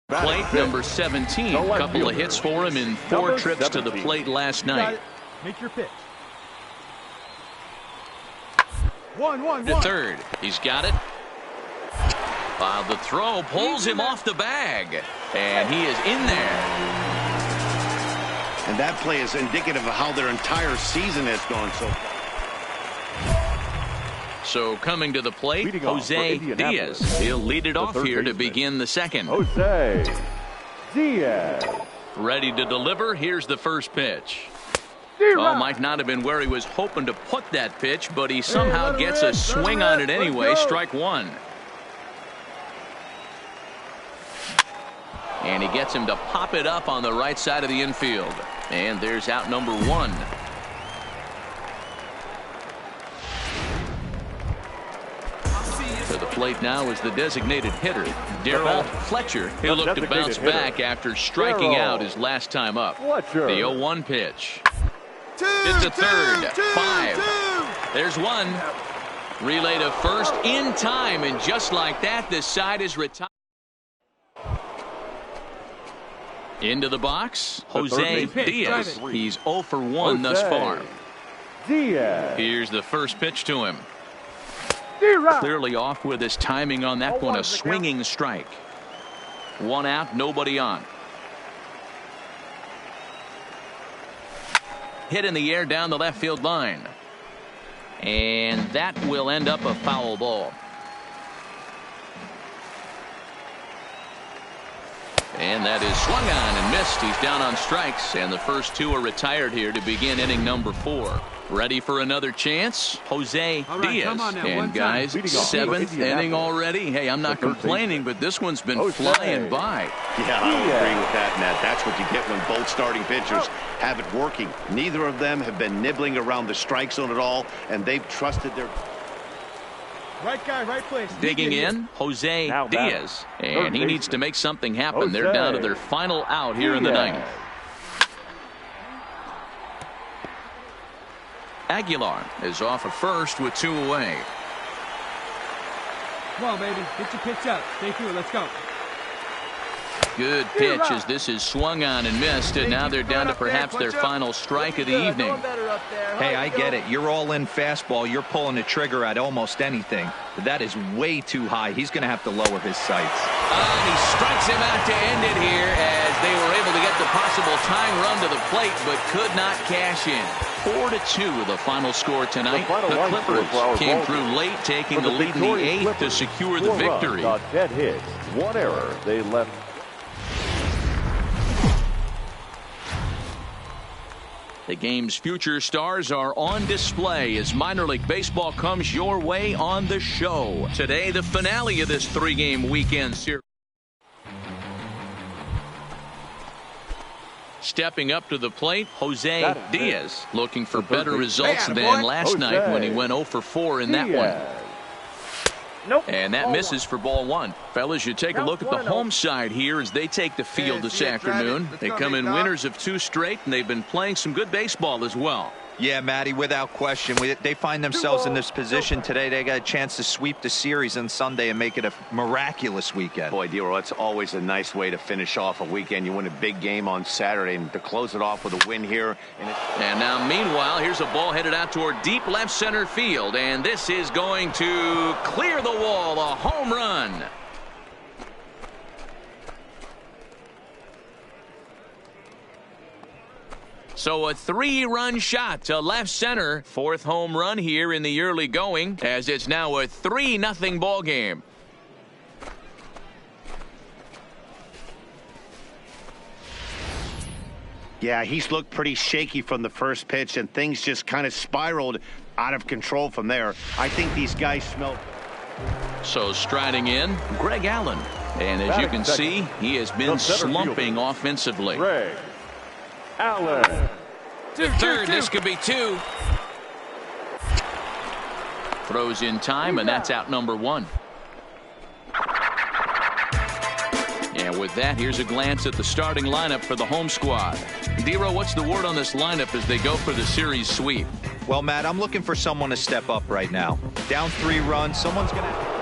plate, number 17. A couple of hits for him in 4 trips to the plate last night. Make your pitch. 1-1-1. To third. He's got it. The throw pulls him off the bag, and he is in there. And that play is indicative of how their entire season has gone so far. So coming to the plate, Jose Diaz. He'll lead it off here to begin the second. Jose Diaz. Ready to deliver. Here's the first pitch. Oh, might not have been where he was hoping to put that pitch, but he somehow gets a swing on it anyway. Strike one. And he gets him to pop it up on the right side of the infield. And there's out number one. To the plate now is the designated hitter, Darryl Fletcher. He'll look to bounce back after striking out his last time up. The 0-1 pitch. It's a third. 5. There's one. Relay to first in time, and just like that, this side is retired. Into the box, Jose Diaz. He's 0 for 1 thus far. Here's the first pitch to him. Clearly off with his timing on that one. A swinging strike. 1 out, nobody on. Hit in the air down the left field line. And that will end up a foul ball. And that is swung on and missed. He's down on strikes, and the first 2 are retired here to begin inning number 4. Ready for another chance, Jose Diaz. And guys, 7th inning already. Hey, I'm not complaining, but this one's been flying by. Yeah, I would agree with that, Matt. That's what you get when both starting pitchers have it working. Neither of them have been nibbling around the strike zone at all, and they've trusted their... Right guy, right place. Digging in, Jose Diaz. And he needs to make something happen. They're down to their final out here in the 9th. Aguilar is off at first with 2 away. Come on, baby. Get your pitch up. Stay through it. Let's go. Good pitch as this is swung on and missed, and now they're down to perhaps their final strike of the evening. Hey, I get it. You're all in fastball. You're pulling the trigger at almost anything. But that is way too high. He's going to have to lower his sights. And he strikes him out to end it here as they were able to get the possible tying run to the plate, but could not cash in. 4-2 the final score tonight. The Clippers came through late, taking the lead in the 8th to secure the victory. 10 hits, 1 error. They left. The game's future stars are on display as minor league baseball comes your way on the show. Today, the finale of this 3-game weekend series. Stepping up to the plate, Jose Diaz, looking for better results than last night when he went 0 for 4 in that one. And that misses for ball 1. Fellas, you take a look at the home side here as they take the field this afternoon. They come in winners of 2 straight, and they've been playing some good baseball as well. Yeah, Matty, without question. They find themselves in this position today. They got a chance to sweep the series on Sunday and make it a miraculous weekend. Boy, Dero, it's always a nice way to finish off a weekend. You win a big game on Saturday, and to close it off with a win here. And now, meanwhile, here's a ball headed out toward deep left center field, and this is going to clear the wall, a home run. So a 3-run shot to left center. 4th home run here in the early going, as it's now a 3-0 ball game. Yeah, he's looked pretty shaky from the first pitch, and things just kind of spiraled out of control from there. I think these guys smell. So striding in, Greg Allen. And as you can see, he has been slumping offensively. Greg Allen. Third, this could be 2. Throws in time, and that's out number 1. And with that, here's a glance at the starting lineup for the home squad. Dero, what's the word on this lineup as they go for the series sweep? Well, Matt, I'm looking for someone to step up right now. Down 3 runs, someone's going to...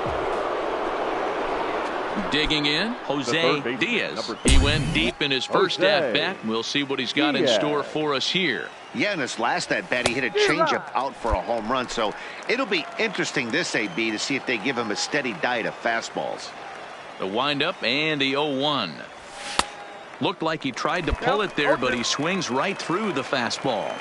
Digging in, Jose Diaz. He went deep in his first at-bat. We'll see what he's got in store for us here. Yeah, in his last at-bat, he hit a changeup out for a home run. So it'll be interesting this AB to see if they give him a steady diet of fastballs. The windup and the 0-1. Looked like he tried to pull it there, but he swings right through the fastball.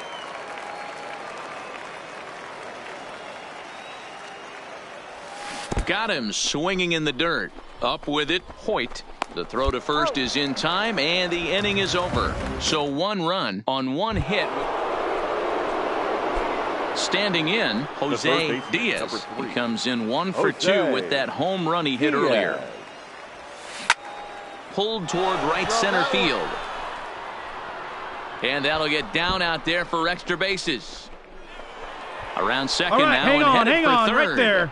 Got him swinging in the dirt. Up with it, Hoyt. The throw to first is in time, and the inning is over. So 1 run on 1 hit. Standing in, Jose Diaz. He comes in 1 for 2 with that home run he hit earlier. Pulled toward right center field. And that'll get down out there for extra bases. Around second now and headed for third. Right there.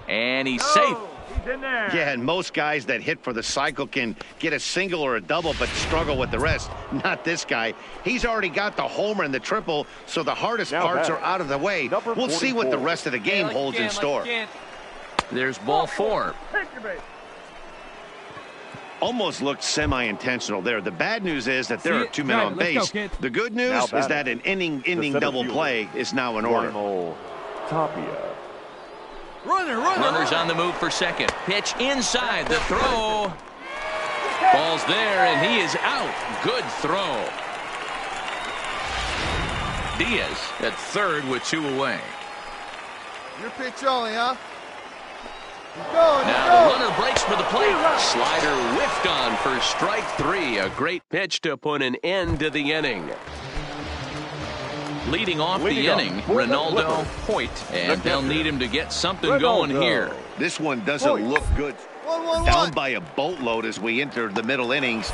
And he's safe. He's in there. Yeah, and most guys that hit for the cycle can get a single or a double but struggle with the rest. Not this guy. He's already got the homer and the triple, so the hardest parts are out of the way. We'll see what the rest of the game holds in store. There's ball 4. Almost looked semi-intentional there. The bad news is that there are 2 men on base. The good news is that an inning double play is now in order. Tapia. Runners on the move for second. Pitch inside. The throw. Ball's there, and he is out. Good throw. Diaz at third with 2 away. Your pitch only, huh? Now the runner breaks for the plate. Slider whiffed on for strike 3. A great pitch to put an end to the inning. Leading off the inning, Ronaldo Hoyt, and they'll need him to get something going here. This one doesn't look good. Down by a boatload as we enter the middle innings.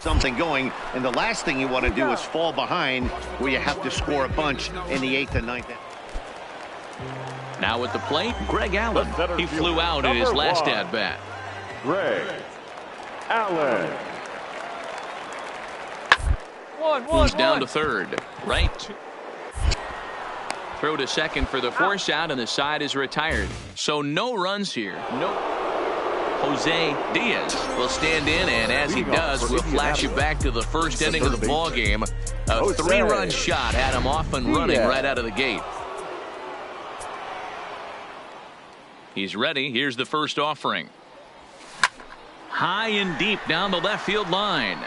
Something going, and the last thing you want to do is fall behind where you have to score a bunch in the 8th and 9th. Now at the plate, Greg Allen. He flew out in his last at-bat. Greg Allen. Moves down to third. Right. Throw to second for the force out, and the side is retired. So no runs here. No. Jose Diaz will stand in, and as he does, we'll flash you back to the first inning of the ball game. A 3-run shot had him off and running right out of the gate. He's ready. Here's the first offering. High and deep down the left field line.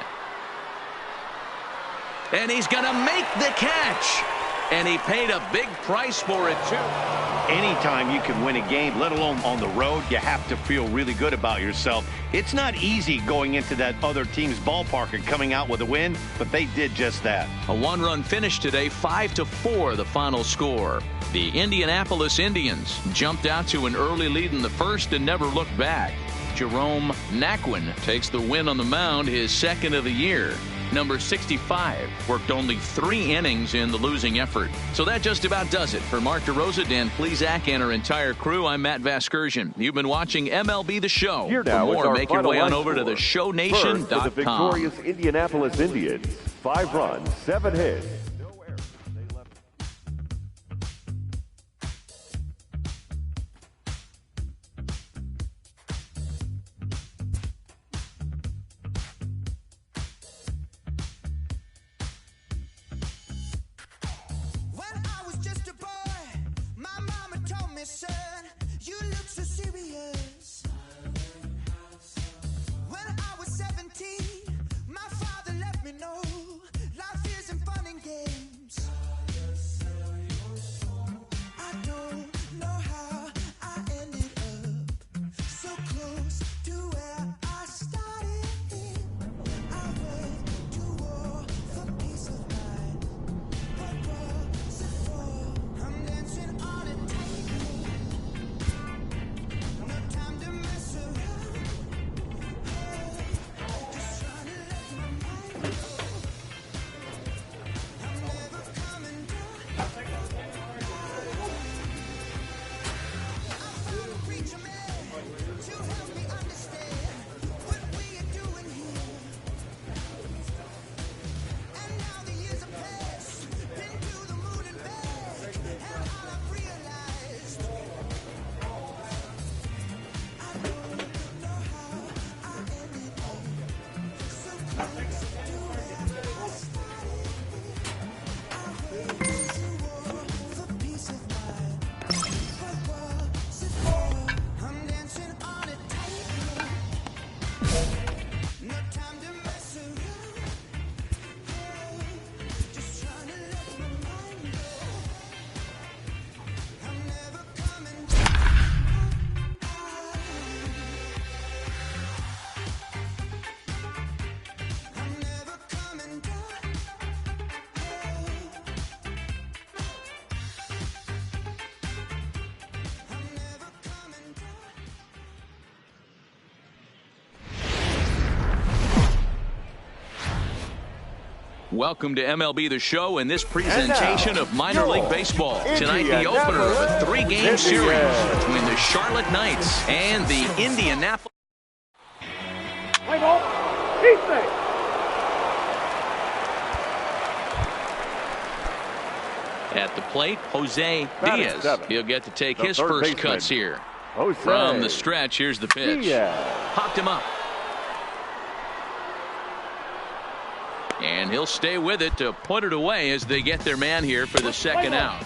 And he's going to make the catch. And he paid a big price for it, too. Anytime you can win a game, let alone on the road, you have to feel really good about yourself. It's not easy going into that other team's ballpark and coming out with a win, but they did just that. A 1-run finish today, 5-4 the final score. The Indianapolis Indians jumped out to an early lead in the first and never looked back. Jerome Naquin takes the win on the mound, his second of the year. Number 65 worked only 3 innings in the losing effort. So that just about does it. For Mark DeRosa, Dan Plesac, and our entire crew, I'm Matt Vasgersian. You've been watching MLB The Show. Here For now more, is our make your way on final over to score. theshownation.com. First, for the victorious Indianapolis Indians, 5 runs, 7 hits. My father let me know life isn't fun and games. Welcome to MLB The Show and this presentation of minor league baseball. Tonight, the opener of a 3-game series between the Charlotte Knights and the Indianapolis. Play ball. Easy. At the plate, Jose Diaz. He'll get to take his first cuts here. From the stretch, here's the pitch. Popped him up. And he'll stay with it to put it away as they get their man here for the second out.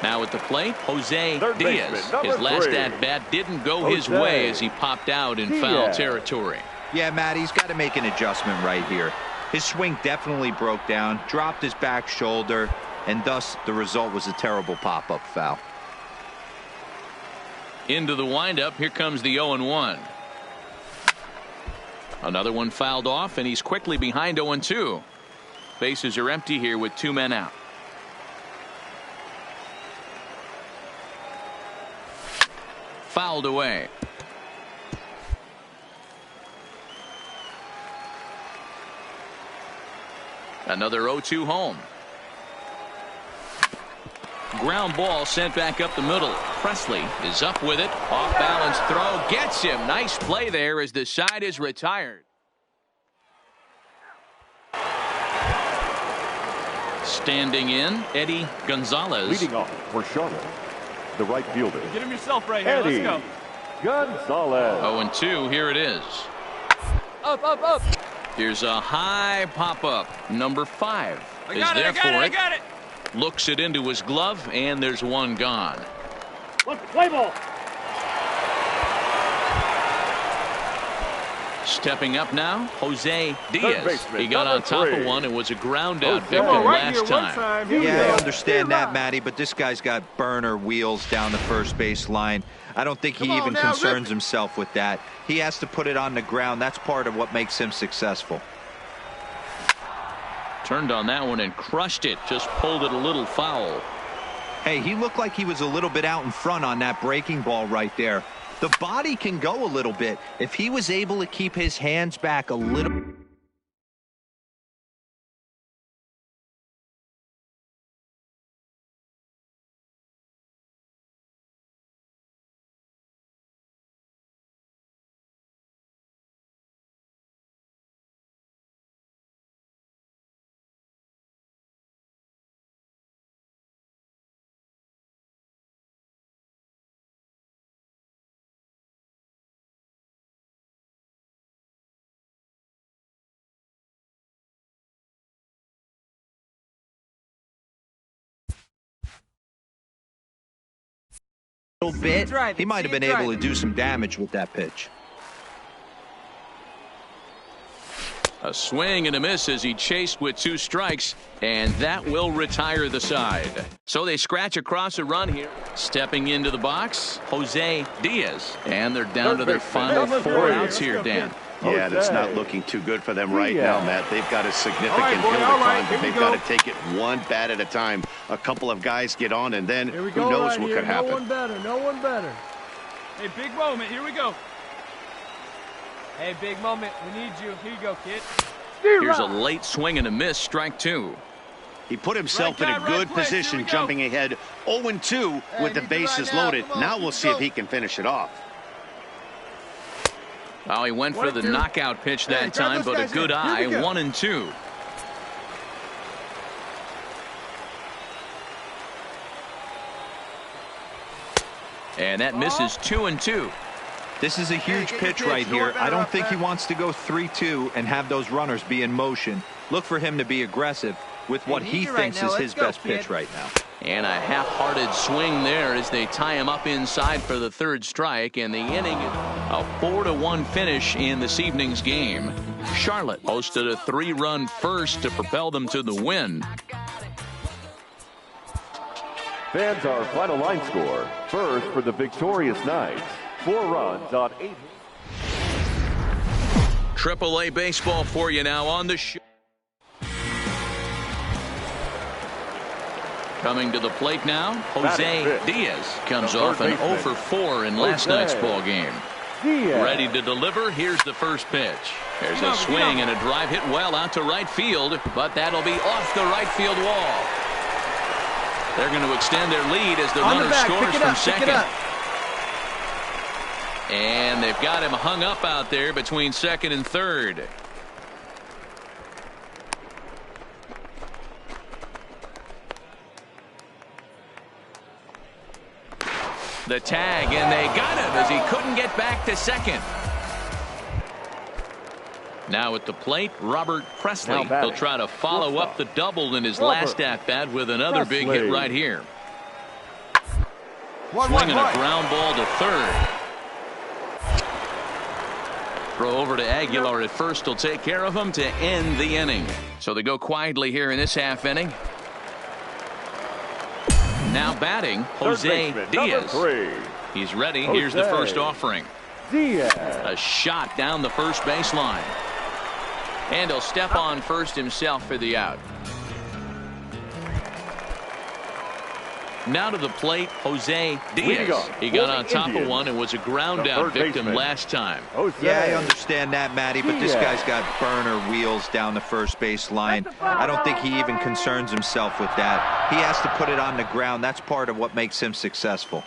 Now at the plate, Jose Diaz. His last at-bat didn't go his way as he popped out in foul territory. Yeah, Matt, he's got to make an adjustment right here. His swing definitely broke down, dropped his back shoulder, and thus the result was a terrible pop-up foul. Into the windup, here comes the 0-1. Another one fouled off, and he's quickly behind 0-2. Bases are empty here with 2 men out. Fouled away. Another 0-2 home. Ground ball sent back up the middle. Presley is up with it. Off balance throw gets him. Nice play there as the side is retired. Standing in, Eddie Gonzalez. Leading off for Charlotte, the right fielder. Get him yourself right here. Eddie Let's go. Gonzalez. 0-2. Here it is. Up, up, up. Here's a high pop-up. Number 5 is there for it. I got it. Looks it into his glove, and there's one gone. Let's play ball. Stepping up now, Jose Diaz. He got on top of one and was a ground-out victim last time. Yeah, I understand that, Matty, but this guy's got burner wheels down the first base line. I don't think he even concerns himself with that. He has to put it on the ground. That's part of what makes him successful. Turned on that one and crushed it. Just pulled it a little foul. Hey, he looked like he was a little bit out in front on that breaking ball right there. The body can go a little bit. If he was able to keep his hands back a little. Bit, he might have been able to do some damage with that pitch. A swing and a miss as he chased with 2 strikes, and that will retire the side. So they scratch across a run here. Stepping into the box, Jose Diaz, and they're down to their final 4 outs here, Dan. Yeah, that's not looking too good for them right now, Matt. They've got a significant hill to climb, but they've got to take it one bat at a time. A couple of guys get on, and then who knows what could happen. No one better. No one better. Hey, big moment. Here we go. Hey, big moment. We need you. Here you go, kid. Here's a late swing and a miss. Strike 2. He put himself in a good position, jumping ahead 0-2 with the bases loaded. Now we'll see if he can finish it off. Well, he went for the knockout pitch that time, but a good eye. 1-2. And that misses 2-2. This is a huge pitch right here. I don't think he wants to go 3-2 and have those runners be in motion. Look for him to be aggressive with what he thinks is his best pitch right now. And a half-hearted swing there as they tie him up inside for the 3rd strike, and the inning, a 4-1 finish in this evening's game. Charlotte posted a 3-run first to propel them to the win. Fans, our final line score. First for the victorious Knights. 4 runs on 8. AAA baseball for you now on the show. Coming to the plate now, Jose Diaz comes off an 0 for 4 in last night's ball game. Ready to deliver. Here's the first pitch. There's a swing and a drive hit well out to right field, but that'll be off the right field wall. They're going to extend their lead as the runner scores from second. And they've got him hung up out there between second and third. The tag, and they got him as he couldn't get back to second. Now at the plate, Robert Presley. He'll try to follow up the double in his last at-bat with another big hit right here. Swinging a ground ball to third. Throw over to Aguilar at first. He'll take care of him to end the inning. So they go quietly here in this half inning. Now batting, Jose Diaz. He's ready. Here's the first offering. A shot down the first baseline. And he'll step on first himself for the out. Now to the plate, Jose Diaz. He got on top of one and was a ground out victim last time. Yeah, I understand that, Matty, but this guy's got burner wheels down the first base line. I don't think he even concerns himself with that. He has to put it on the ground. That's part of what makes him successful.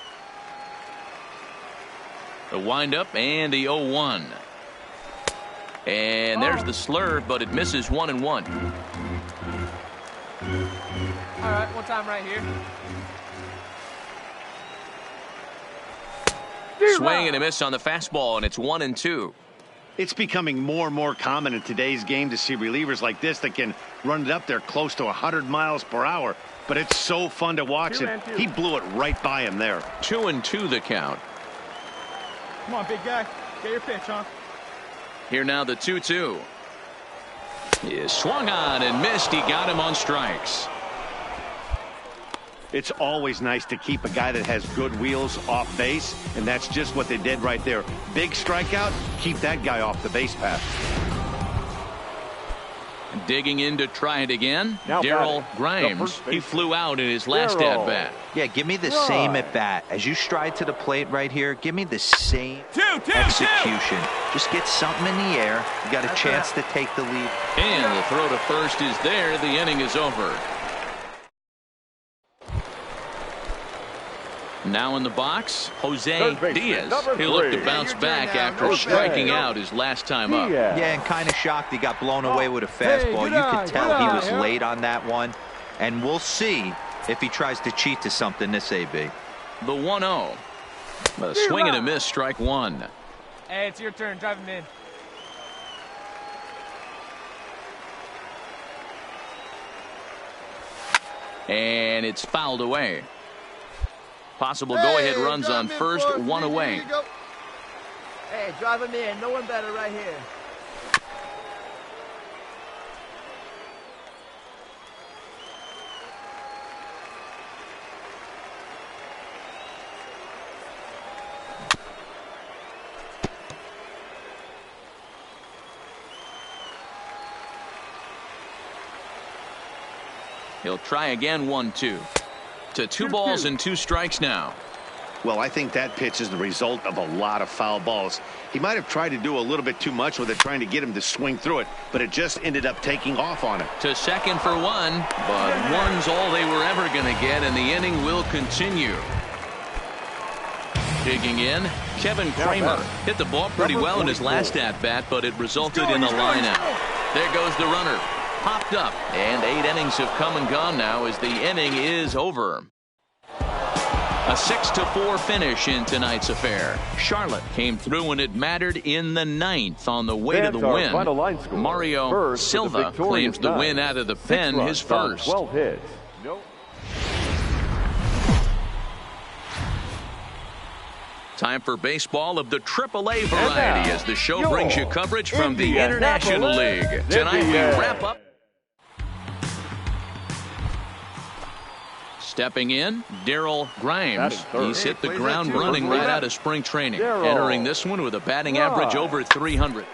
The windup and the 0-1. And there's the slurve, but it misses 1-1. All right, one time right here. Swing and a miss on the fastball, and it's 1-2. It's becoming more and more common in today's game to see relievers like this that can run it up there close to 100 miles per hour. But it's so fun to watch it. He blew it right by him there. 2-2 the count. Come on, big guy. Get your pitch, huh? Here now the 2-2. He is swung on and missed. He got him on strikes. It's always nice to keep a guy that has good wheels off base, and that's just what they did right there. Big strikeout, keep that guy off the base path. Digging in to try it again, Darryl Grimes. He flew out in his last at-bat. Yeah, give me the same at-bat. As you stride to the plate right here, give me the same execution. Just get something in the air. You got a chance to take the lead. And the throw to first is there. The inning is over. Now in the box, Jose Diaz. He'll look to bounce back after striking out his last time up. Yeah, and kind of shocked he got blown away with a fastball. You could tell he was late on that one. And we'll see if he tries to cheat to something this AB. The 1-0. A swing and a miss, strike one. Hey, it's your turn. Drive him in. And it's fouled away. Possible go-ahead runs on first, one away. Hey, drive him in. No one better right here. He'll try again, 1-2. To 2 balls and 2 strikes now. Well, I think that pitch is the result of a lot of foul balls. He might have tried to do a little bit too much with it, trying to get him to swing through it, but it just ended up taking off on him. To second for 1, but one's all they were ever going to get, and the inning will continue. Digging in, Kevin Kramer hit the ball pretty well in his last at-bat, but it resulted in a line-out. There goes the runner. Popped up, and 8 innings have come and gone now as the inning is over. A 6-4 finish in tonight's affair. Charlotte came through when it mattered in the 9th on the way to the win. Mario Silva claims the win out of the pen, his first. 12 hits. Time for baseball of the AAA variety as the show brings you coverage from the International League. Tonight we wrap up. Stepping in, Darryl Grimes. He's hit the ground running right out of spring training. Entering this one with a batting average over 300.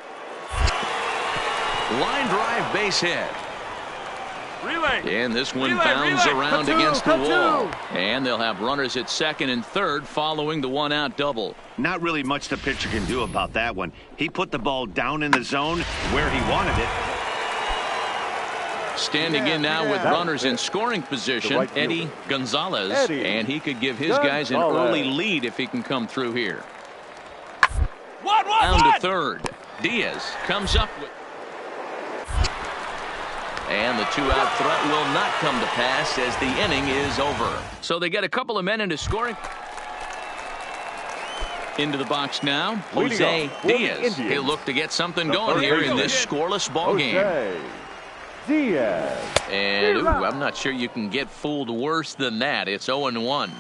Line drive base hit. And this one Relay, bounds relay. around Cut against the two, wall. cut And they'll have runners at second and third following the one-out double. Not really much the pitcher can do about that one. He put the ball down in the zone where he wanted it. Standing in now with runners in scoring position, right Eddie Gonzalez. Eddie And he could give his guys an Gonzalez. early lead if he can come through here. One. Down to third. Diaz comes up with. And the two-out threat will not come to pass as the inning is over. So they get a couple of men into scoring. Into the box now, Jose Diaz. He'll look to get something going here in this scoreless ball game. Jose Diaz. And ooh, I'm not sure you can get fooled worse than that. It's 0-1.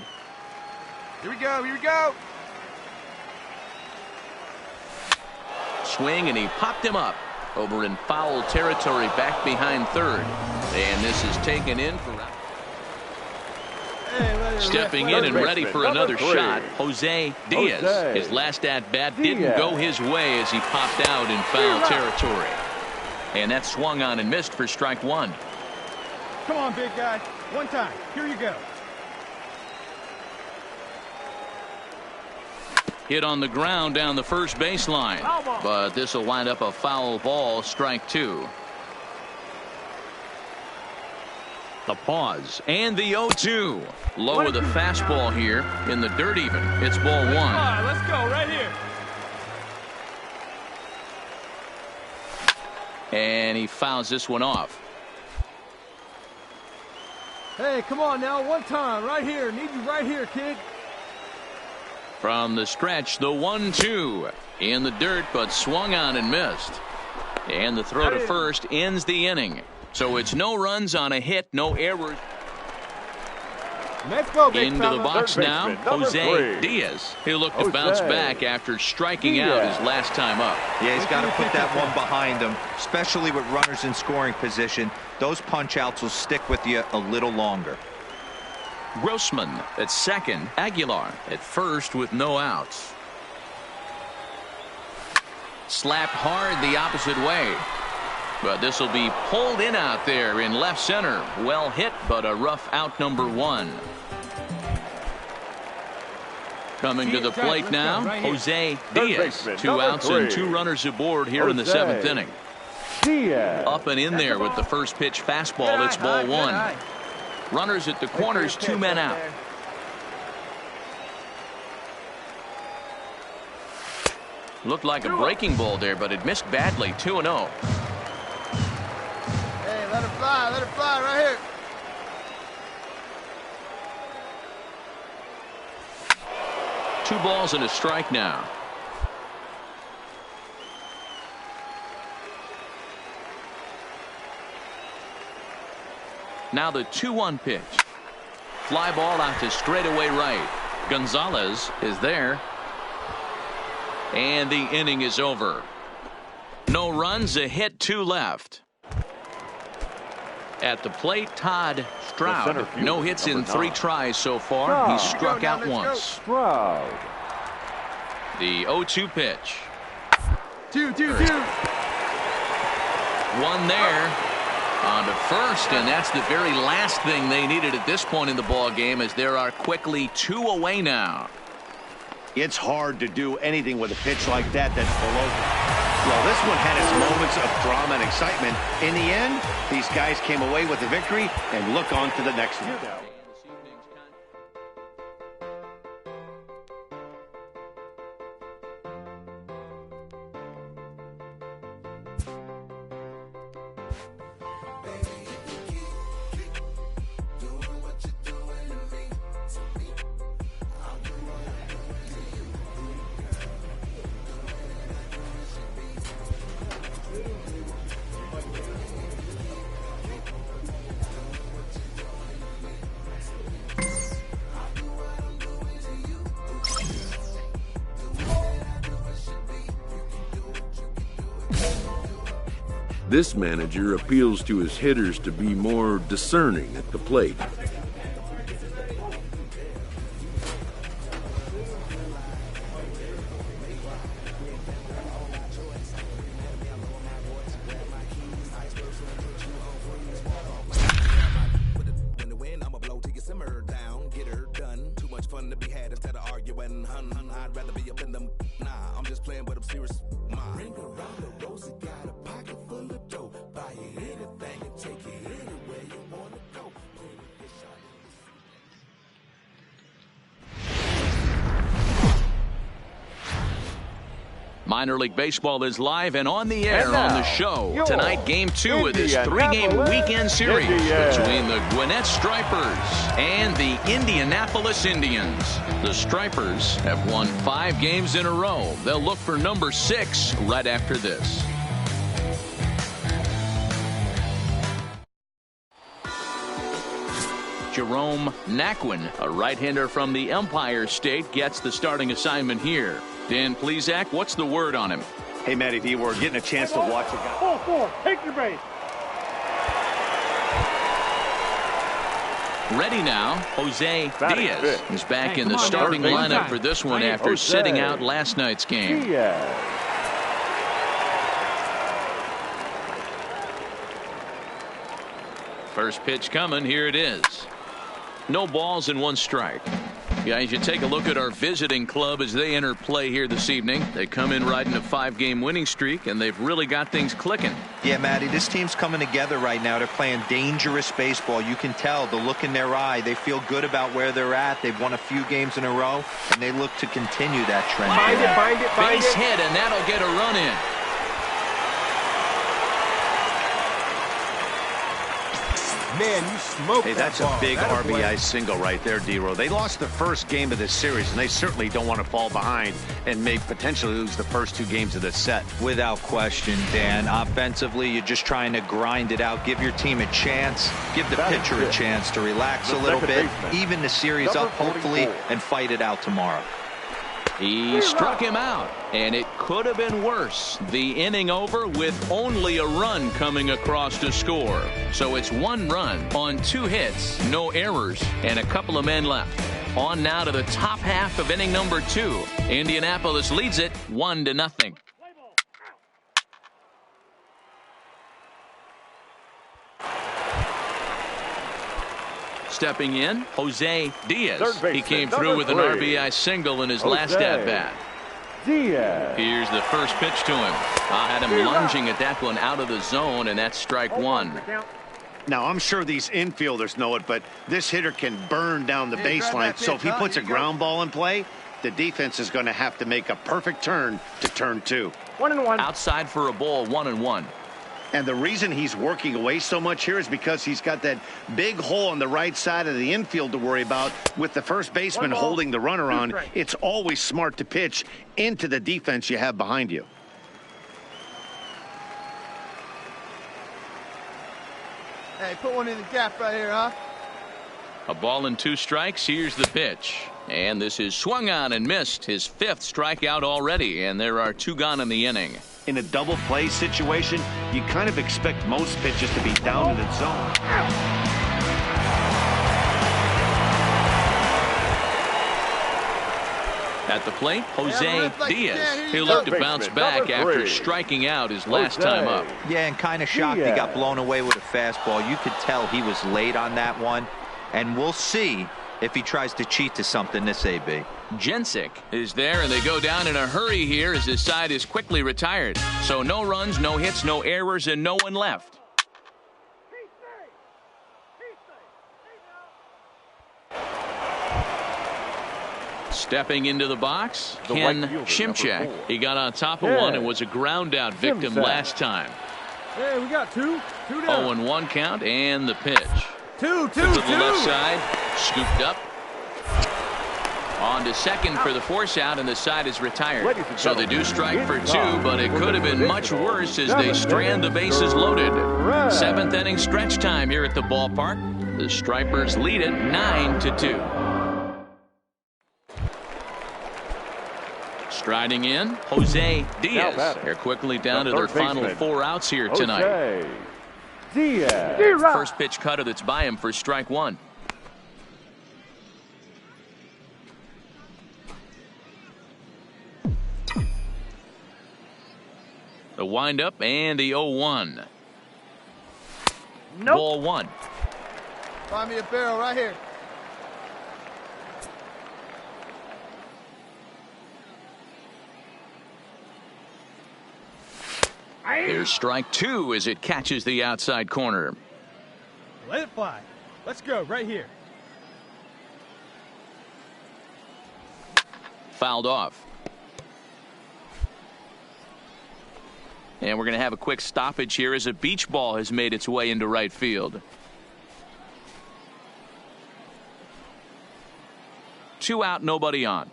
Here we go. Swing, and he popped him up over in foul territory back behind third. And this is taken in for stepping in and ready for another shot, Jose Diaz. Jose His last at-bat didn't Diaz. go his way as he popped out in foul territory. And that swung on and missed for strike one. Come on, big guy. One time. Here you go. Hit on the ground down the first baseline. But this will wind up a foul ball, strike two. The pause and the 0-2. Low with a fastball here in the dirt even. It's ball one. Let's go right here. And he fouls this one off. Hey, come on now. One time. Right here. Need you right here, kid. From the stretch, the 1-2 in the dirt, but swung on and missed. And the throw to first ends the inning. So it's no runs on a hit, no errors. Let's go, big Into fella. the box Third now, baseman, number Jose 3. Diaz. He'll look to Jose bounce back after striking out his last time up. Yeah, he's got to put that one behind him, especially with runners in scoring position. Those punch-outs will stick with you a little longer. Grossman at second, Aguilar at first with no outs. Slapped hard the opposite way. But this will be pulled in out there in left center. Well hit, but a rough out, number one. Coming to the plate now, Jose Diaz. baseman, 2 number outs and 3. 2 runners aboard here in the Jose 7th inning. Diaz. Up and in there with the first pitch fastball. It's ball one. Runners at the corners, 2 men out. Looked like a breaking ball there, but it missed badly. 2-0. Hey, let it fly right here. Two balls and a strike now. Now the 2-1 pitch. Fly ball out to straightaway right. Gonzalez is there. And the inning is over. No runs, a hit, 2 left. At the plate, Todd Stroud. No hits in 3 tries so far. He's struck out once. Stroud. The 0-2 pitch. 2-2-2. One there. On to first, and that's the very last thing they needed at this point in the ball game, as there are quickly 2 away now. It's hard to do anything with a pitch like that that's below. Well, this one had its moments of drama and excitement. In the end, these guys came away with a victory and look on to the next one. This manager appeals to his hitters to be more discerning at the plate. much fun to be had instead of arguing. I'd rather be up in them. Nah, I'm just playing with them serious. Ring around the rosy, got a pocket full of dough. Buy you anything and take it anywhere you wanna go. Minor League Baseball is live and on the air on the show. Tonight, Game 2 of this 3-game weekend series between the Gwinnett Stripers and the Indianapolis Indians. The Stripers have won 5 games in a row. They'll look for number 6 right after this. Jerome Naquin, a right-hander from the Empire State, gets the starting assignment here. Dan Plesac, what's the word on him? Hey, Matty V, we're getting a chance to watch a guy. 4-4, take your base. Ready now, Jose Diaz is back in the starting lineup for this one after sitting out last night's game. First pitch coming, here it is. No balls and 1 strike. Guys, you take a look at our visiting club as they enter play here this evening. They come in riding a 5-game winning streak, and they've really got things clicking. Yeah, Matty, this team's coming together right now. They're playing dangerous baseball. You can tell the look in their eye. They feel good about where they're at. They've won a few games in a row, and they look to continue that trend. Find it. Base hit, and that'll get a run in. Man, you smoked Hey, that's a big RBI single right there, D-Row. They lost the first game of this series, and they certainly don't want to fall behind and may potentially lose the first 2 games of this set. Without question, Dan. Offensively, you're just trying to grind it out. Give your team a chance. Give the pitcher a chance to relax a little bit. Even the series up, hopefully, and fight it out tomorrow. He struck him out, and it could have been worse. The inning over with only a run coming across to score. So it's 1 run on 2 hits, no errors, and a couple of men left. On now to the top half of inning number 2. Indianapolis leads it 1-0. Stepping in, Jose Diaz. He came through with an RBI single in his last at-bat. Here's the first pitch to him. I had him lunging at that one out of the zone, and that's strike 1. Now, I'm sure these infielders know it, but this hitter can burn down the baseline. So if he puts a ground ball in play, the defense is going to have to make a perfect turn to turn 2. 1-1. Outside for a ball, 1-1. And the reason he's working away so much here is because he's got that big hole on the right side of the infield to worry about with the first baseman holding the runner on. It's always smart to pitch into the defense you have behind you. Hey, put one in the gap right here, huh? A ball and 2 strikes. Here's the pitch. And this is swung on and missed. His 5th strikeout already, and there are 2 gone in the inning. In a double play situation, you kind of expect most pitches to be down in the zone. At the plate, Jose Diaz. He'll look to bounce back after striking out his last time up. Yeah, and kind of shocked he got blown away with a fastball. You could tell he was late on that one, and we'll see if he tries to cheat to something this AB. Jensic is there, and they go down in a hurry here as his side is quickly retired. So no runs, no hits, no errors, and no one left. Stepping into the box, Ken Shimchak. He got on top of one and was a ground-out victim last time. Hey, we got 2 down. 0-1 count, and the pitch. 2. To the left side, scooped up. On to second for the force out, and the side is retired. So they do strike for 2, but it could have been much worse as they strand the bases loaded. 7th inning stretch time here at the ballpark. The Stripers lead it 9-2. Striding in, Jose Diaz. They're quickly down to their final 4 outs here tonight. First pitch cutter that's by him for strike 1. The windup and the 0-1. Ball 1. Find me a barrel right here. There's strike 2 as it catches the outside corner. Let it fly. Let's go right here. Fouled off. And we're going to have a quick stoppage here as a beach ball has made its way into right field. 2 out, nobody on.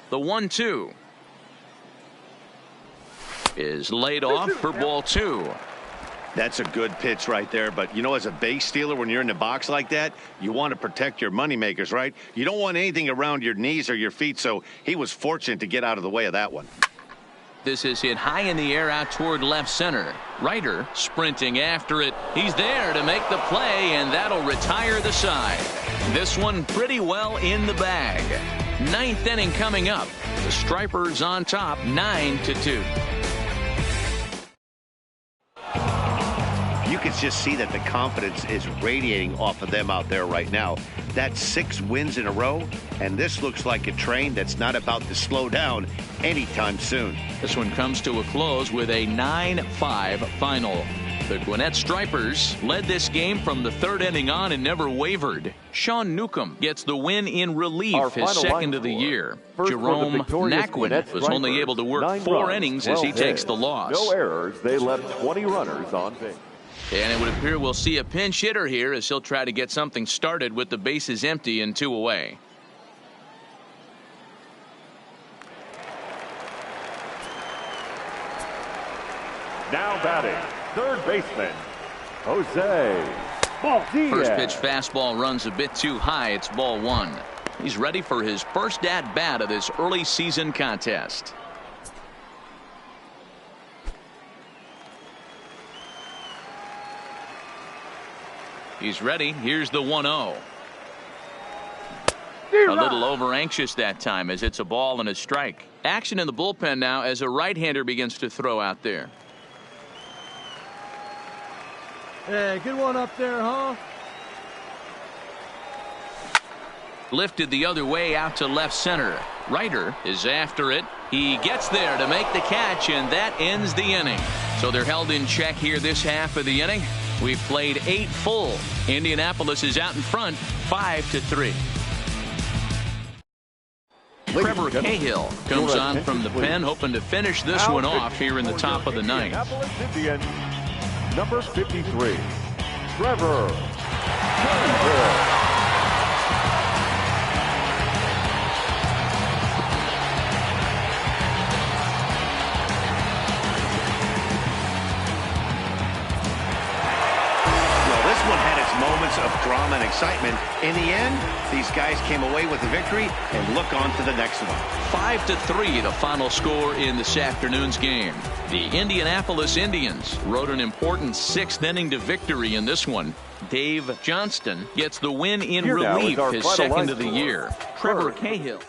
The 1-2 is laid off for ball 2. That's a good pitch right there, but you know, as a base stealer, when you're in the box like that, you want to protect your money makers, right? You don't want anything around your knees or your feet, so he was fortunate to get out of the way of that one. This is hit high in the air out toward left center. Ryder sprinting after it. He's there to make the play, and that'll retire the side. This one pretty well in the bag. 9th inning coming up. The Stripers on top, 9-2. You can just see that the confidence is radiating off of them out there right now. That's 6 wins in a row, and this looks like a train that's not about to slow down anytime soon. This one comes to a close with a 9-5 final. The Gwinnett Stripers led this game from the 3rd inning on and never wavered. Sean Newcomb gets the win in relief, his second of the year. Jerome Naquin was only able to work 4 innings as he takes the loss. No errors. They left 20 runners on base. And it would appear we'll see a pinch hitter here as he'll try to get something started with the bases empty and 2 away. Now batting, third baseman, Jose Diaz. First pitch fastball runs a bit too high. It's ball 1. He's ready for his first at bat of this early season contest. He's ready. Here's the 1-0. A little over anxious that time as it's a ball and a strike. Action in the bullpen now as a right-hander begins to throw out there. Hey, good one up there, huh? Lifted the other way out to left center. Ryder is after it. He gets there to make the catch, and that ends the inning. So they're held in check here this half of the inning. We've played 8 full. Indianapolis is out in front, 5-3. Trevor Cahill comes on from the pen, hoping to finish this one off here in the top of the 9th. Indianapolis Indians, number 53, Trevor Cahill. Moments of drama and excitement. In the end, these guys came away with the victory and look on to the next one. 5-3, the final score in this afternoon's game. The Indianapolis Indians rode an important 6th inning to victory in this one. Dave Johnston gets the win in relief, his second of the year. Trevor Cahill.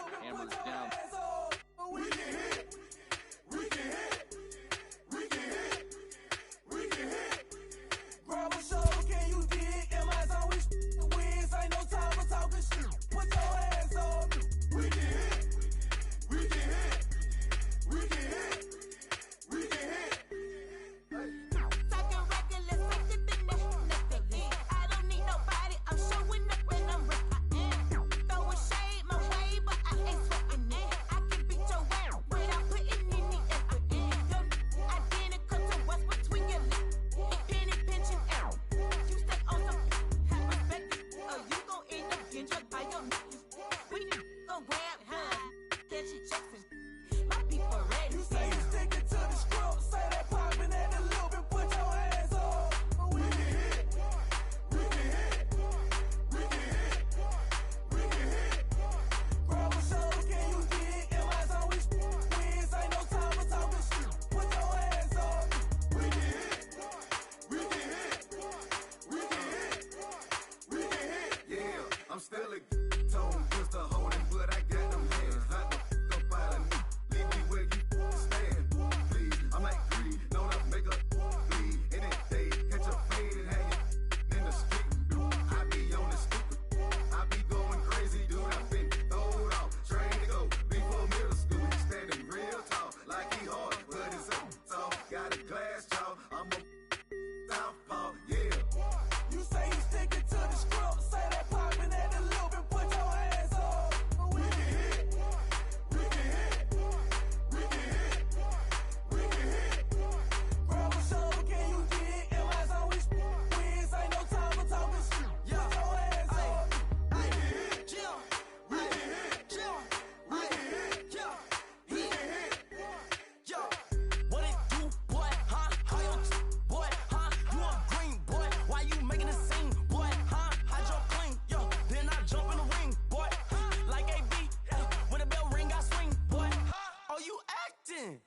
acting?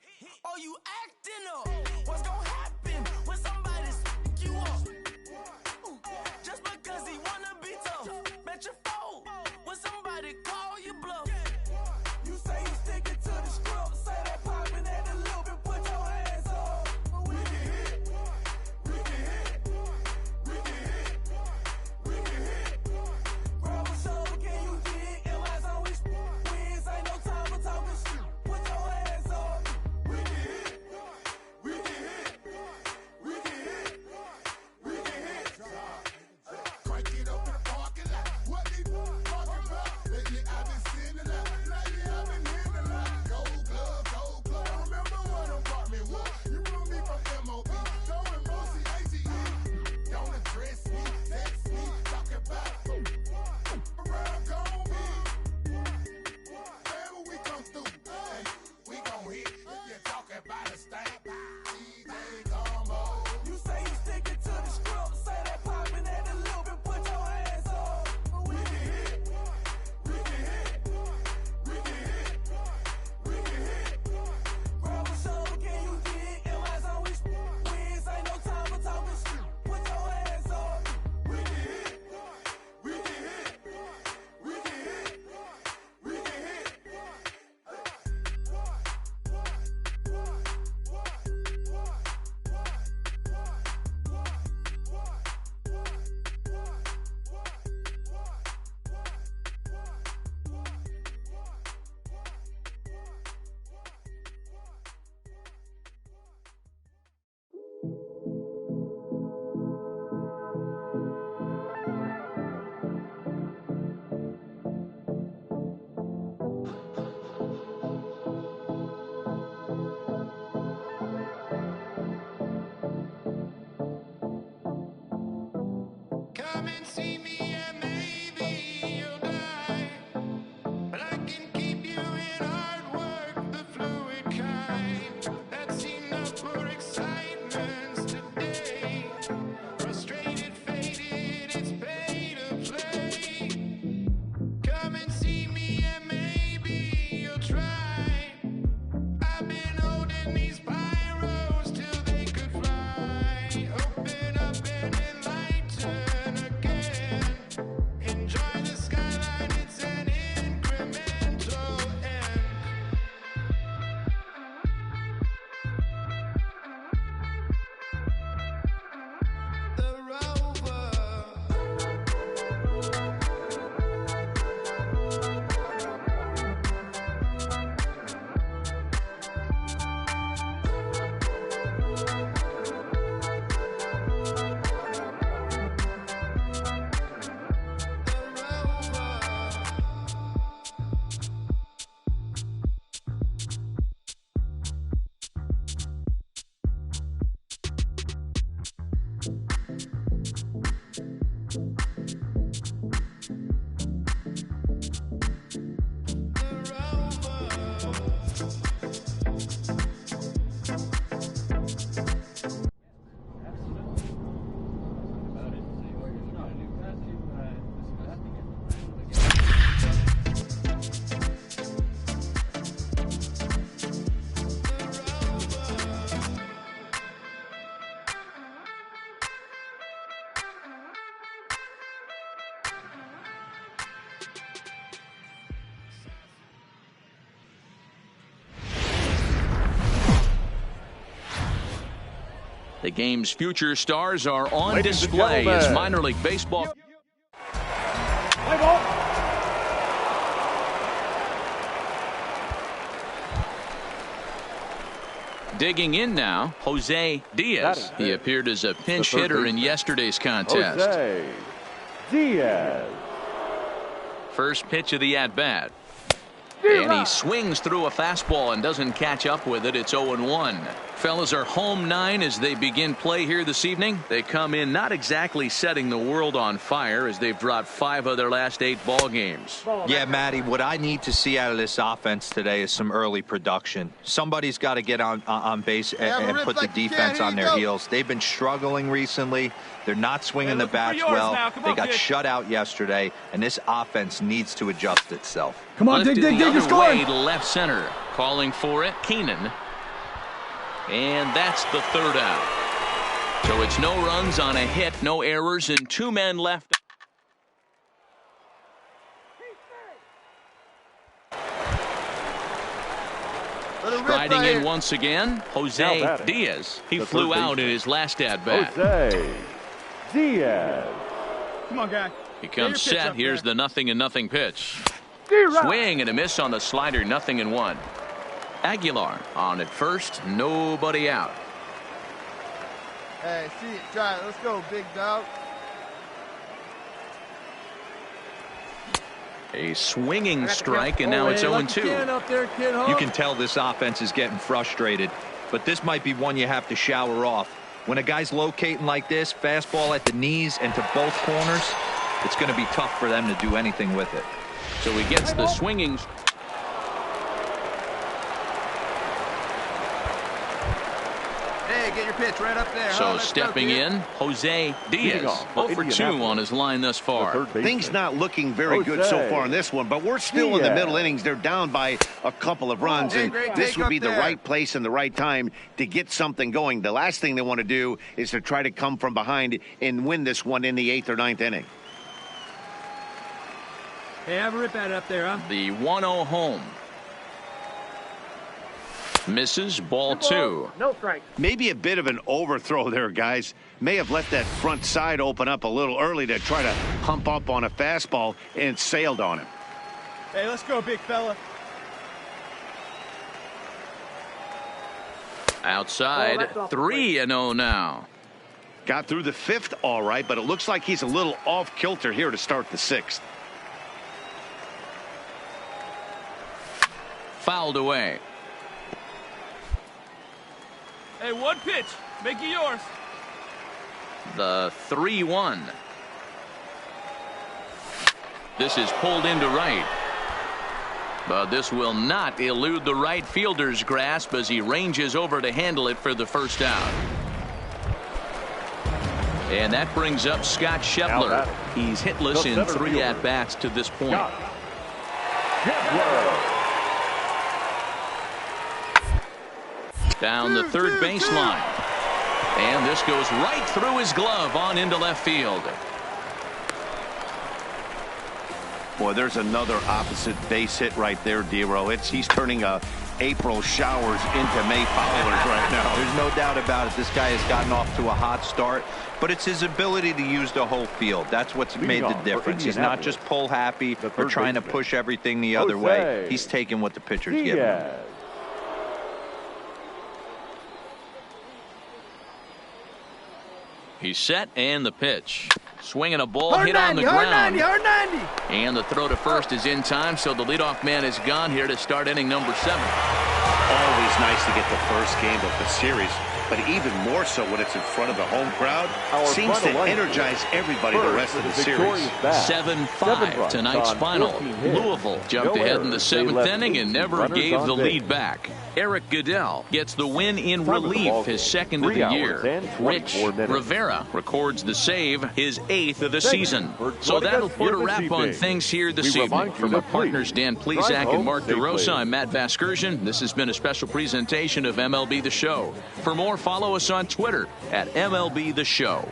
Or you acting up? What's gonna happen when somebody you up? Just because he wanna be tough, bet you fold when somebody call you bluff. You say you sticking to the script, say that popping at the loop and put your hands up. We can hit, we can hit, we can hit, we can hit. Grab a shoulder, can you dig? Am I so wins? Ain't no time for talking shit. Put your hands up. We can hit, we can hit, we can hit, we can hit. Crank it up in the parking lot. What they talking about? Lately I've been seeing a lot. Lately I've been hearing a lot. Gold glove, gold glove. I remember when them brought me what? You remember me from MOB. Throwing Mossy AGE. Don't address me, text me, talk about around gone me. Whenever we come through, hey, we gon' hit. If you talking about a stank, DJ Combo. You say you sticking to the script, say that popping at the loop and put your hands up. We can hit, we can hit, we can hit, we can hit. Grab a shoulder, can you dig? Am I so wins? Ain't no time for talking shit. Put your hands up. We can hit, we can hit, we can hit, we can hit. Come and see me and maybe you'll die. But I can keep you in hard work, the fluid kind. That's enough for excitements today. Frustrated, faded, it's pay to play. Come and see me and maybe you'll try. I've been holding these pyros till they could fly. Open up and enlighten again. Enjoy the skyline, it's an incremental end. The rover. The game's future stars are on Ladies and display as gentlemen. minor league baseball. Play ball. Digging in now, Jose Diaz. He appeared as a pinch hitter in yesterday's contest. Jose Diaz. First pitch of the at-bat. And he swings through a fastball and doesn't catch up with it. It's 0-1. Fellas are home 9 as they begin play here this evening. They come in not exactly setting the world on fire as they've dropped 5 of their last 8 ball games. Yeah, Matty, what I need to see out of this offense today is some early production. Somebody's got to get on base and put the defense on their heels. They've been struggling recently. They're not swinging the bats well. They got shut out yesterday, and this offense needs to adjust itself. Come on, Lifted dig, the you're other scoring. way to left center. Calling for it, Keenan. And that's the third out. So it's no runs on a hit, no errors, and 2 men left. Striding in once again, Jose Diaz. He flew out in his last at-bat. Jose Diaz. Come on, guy. He comes set. Here's the 0-0 pitch. Swing and a miss on the slider, 0-1. Aguilar on at first, nobody out. Hey, see it, try it. Let's go, big dog. A swinging strike, and now it's 0-2. You can tell this offense is getting frustrated, but this might be one you have to shower off. When a guy's locating like this, fastball at the knees and to both corners, it's going to be tough for them to do anything with it. So he gets the swinging. Hey, get your pitch right up there. So stepping in, Jose Diaz. 0 for 2 on his line thus far. Things not looking very good so far in this one, but we're still in the middle innings. They're down by a couple of runs, and this would be the right place and the right time to get something going. The last thing they want to do is to try to come from behind and win this one in the 8th or 9th inning. Hey, have a rip at it up there, huh? The 1-0 home. Misses, ball 2. No strike. Maybe a bit of an overthrow there, guys. May have let that front side open up a little early to try to hump up on a fastball and sailed on him. Hey, let's go, big fella. Outside, 3-0 now. Got through the 5th all right, but it looks like he's a little off kilter here to start the 6th. Fouled away. Hey, one pitch. Make it yours. The 3-1. This is pulled into right. But this will not elude the right fielder's grasp as he ranges over to handle it for the first out. And that brings up Scott Scheffler. He's hitless in 3 at-bats to this point. Down the third baseline. And this goes right through his glove on into left field. Boy, there's another opposite base hit right there, Dero. He's turning April showers into May followers right now. There's no doubt about it. This guy has gotten off to a hot start, but it's his ability to use the whole field. That's what's made the difference. He's not just pull happy or trying to push everything the other way. He's taking what the pitcher's giving him. He's set, and the pitch. Swinging a ball hit on the ground. And the throw to first is in time, so the leadoff man is gone here to start inning number 7. Always nice to get the first game of the series, but even more so when it's in front of the home crowd. Seems to energize everybody the rest of the series. 7-5 tonight's final. Louisville jumped ahead in the 7th inning and never gave the lead back. Eric Goodell gets the win in relief, his 2nd of the year. Rich Rivera records the save, his 8th of the season. So that'll put a wrap on things here this evening. From our partners Dan Plesac and Mark DeRosa, I'm Matt Vasgersian. This has been a special presentation of MLB The Show. For more, follow us on Twitter at MLB The Show.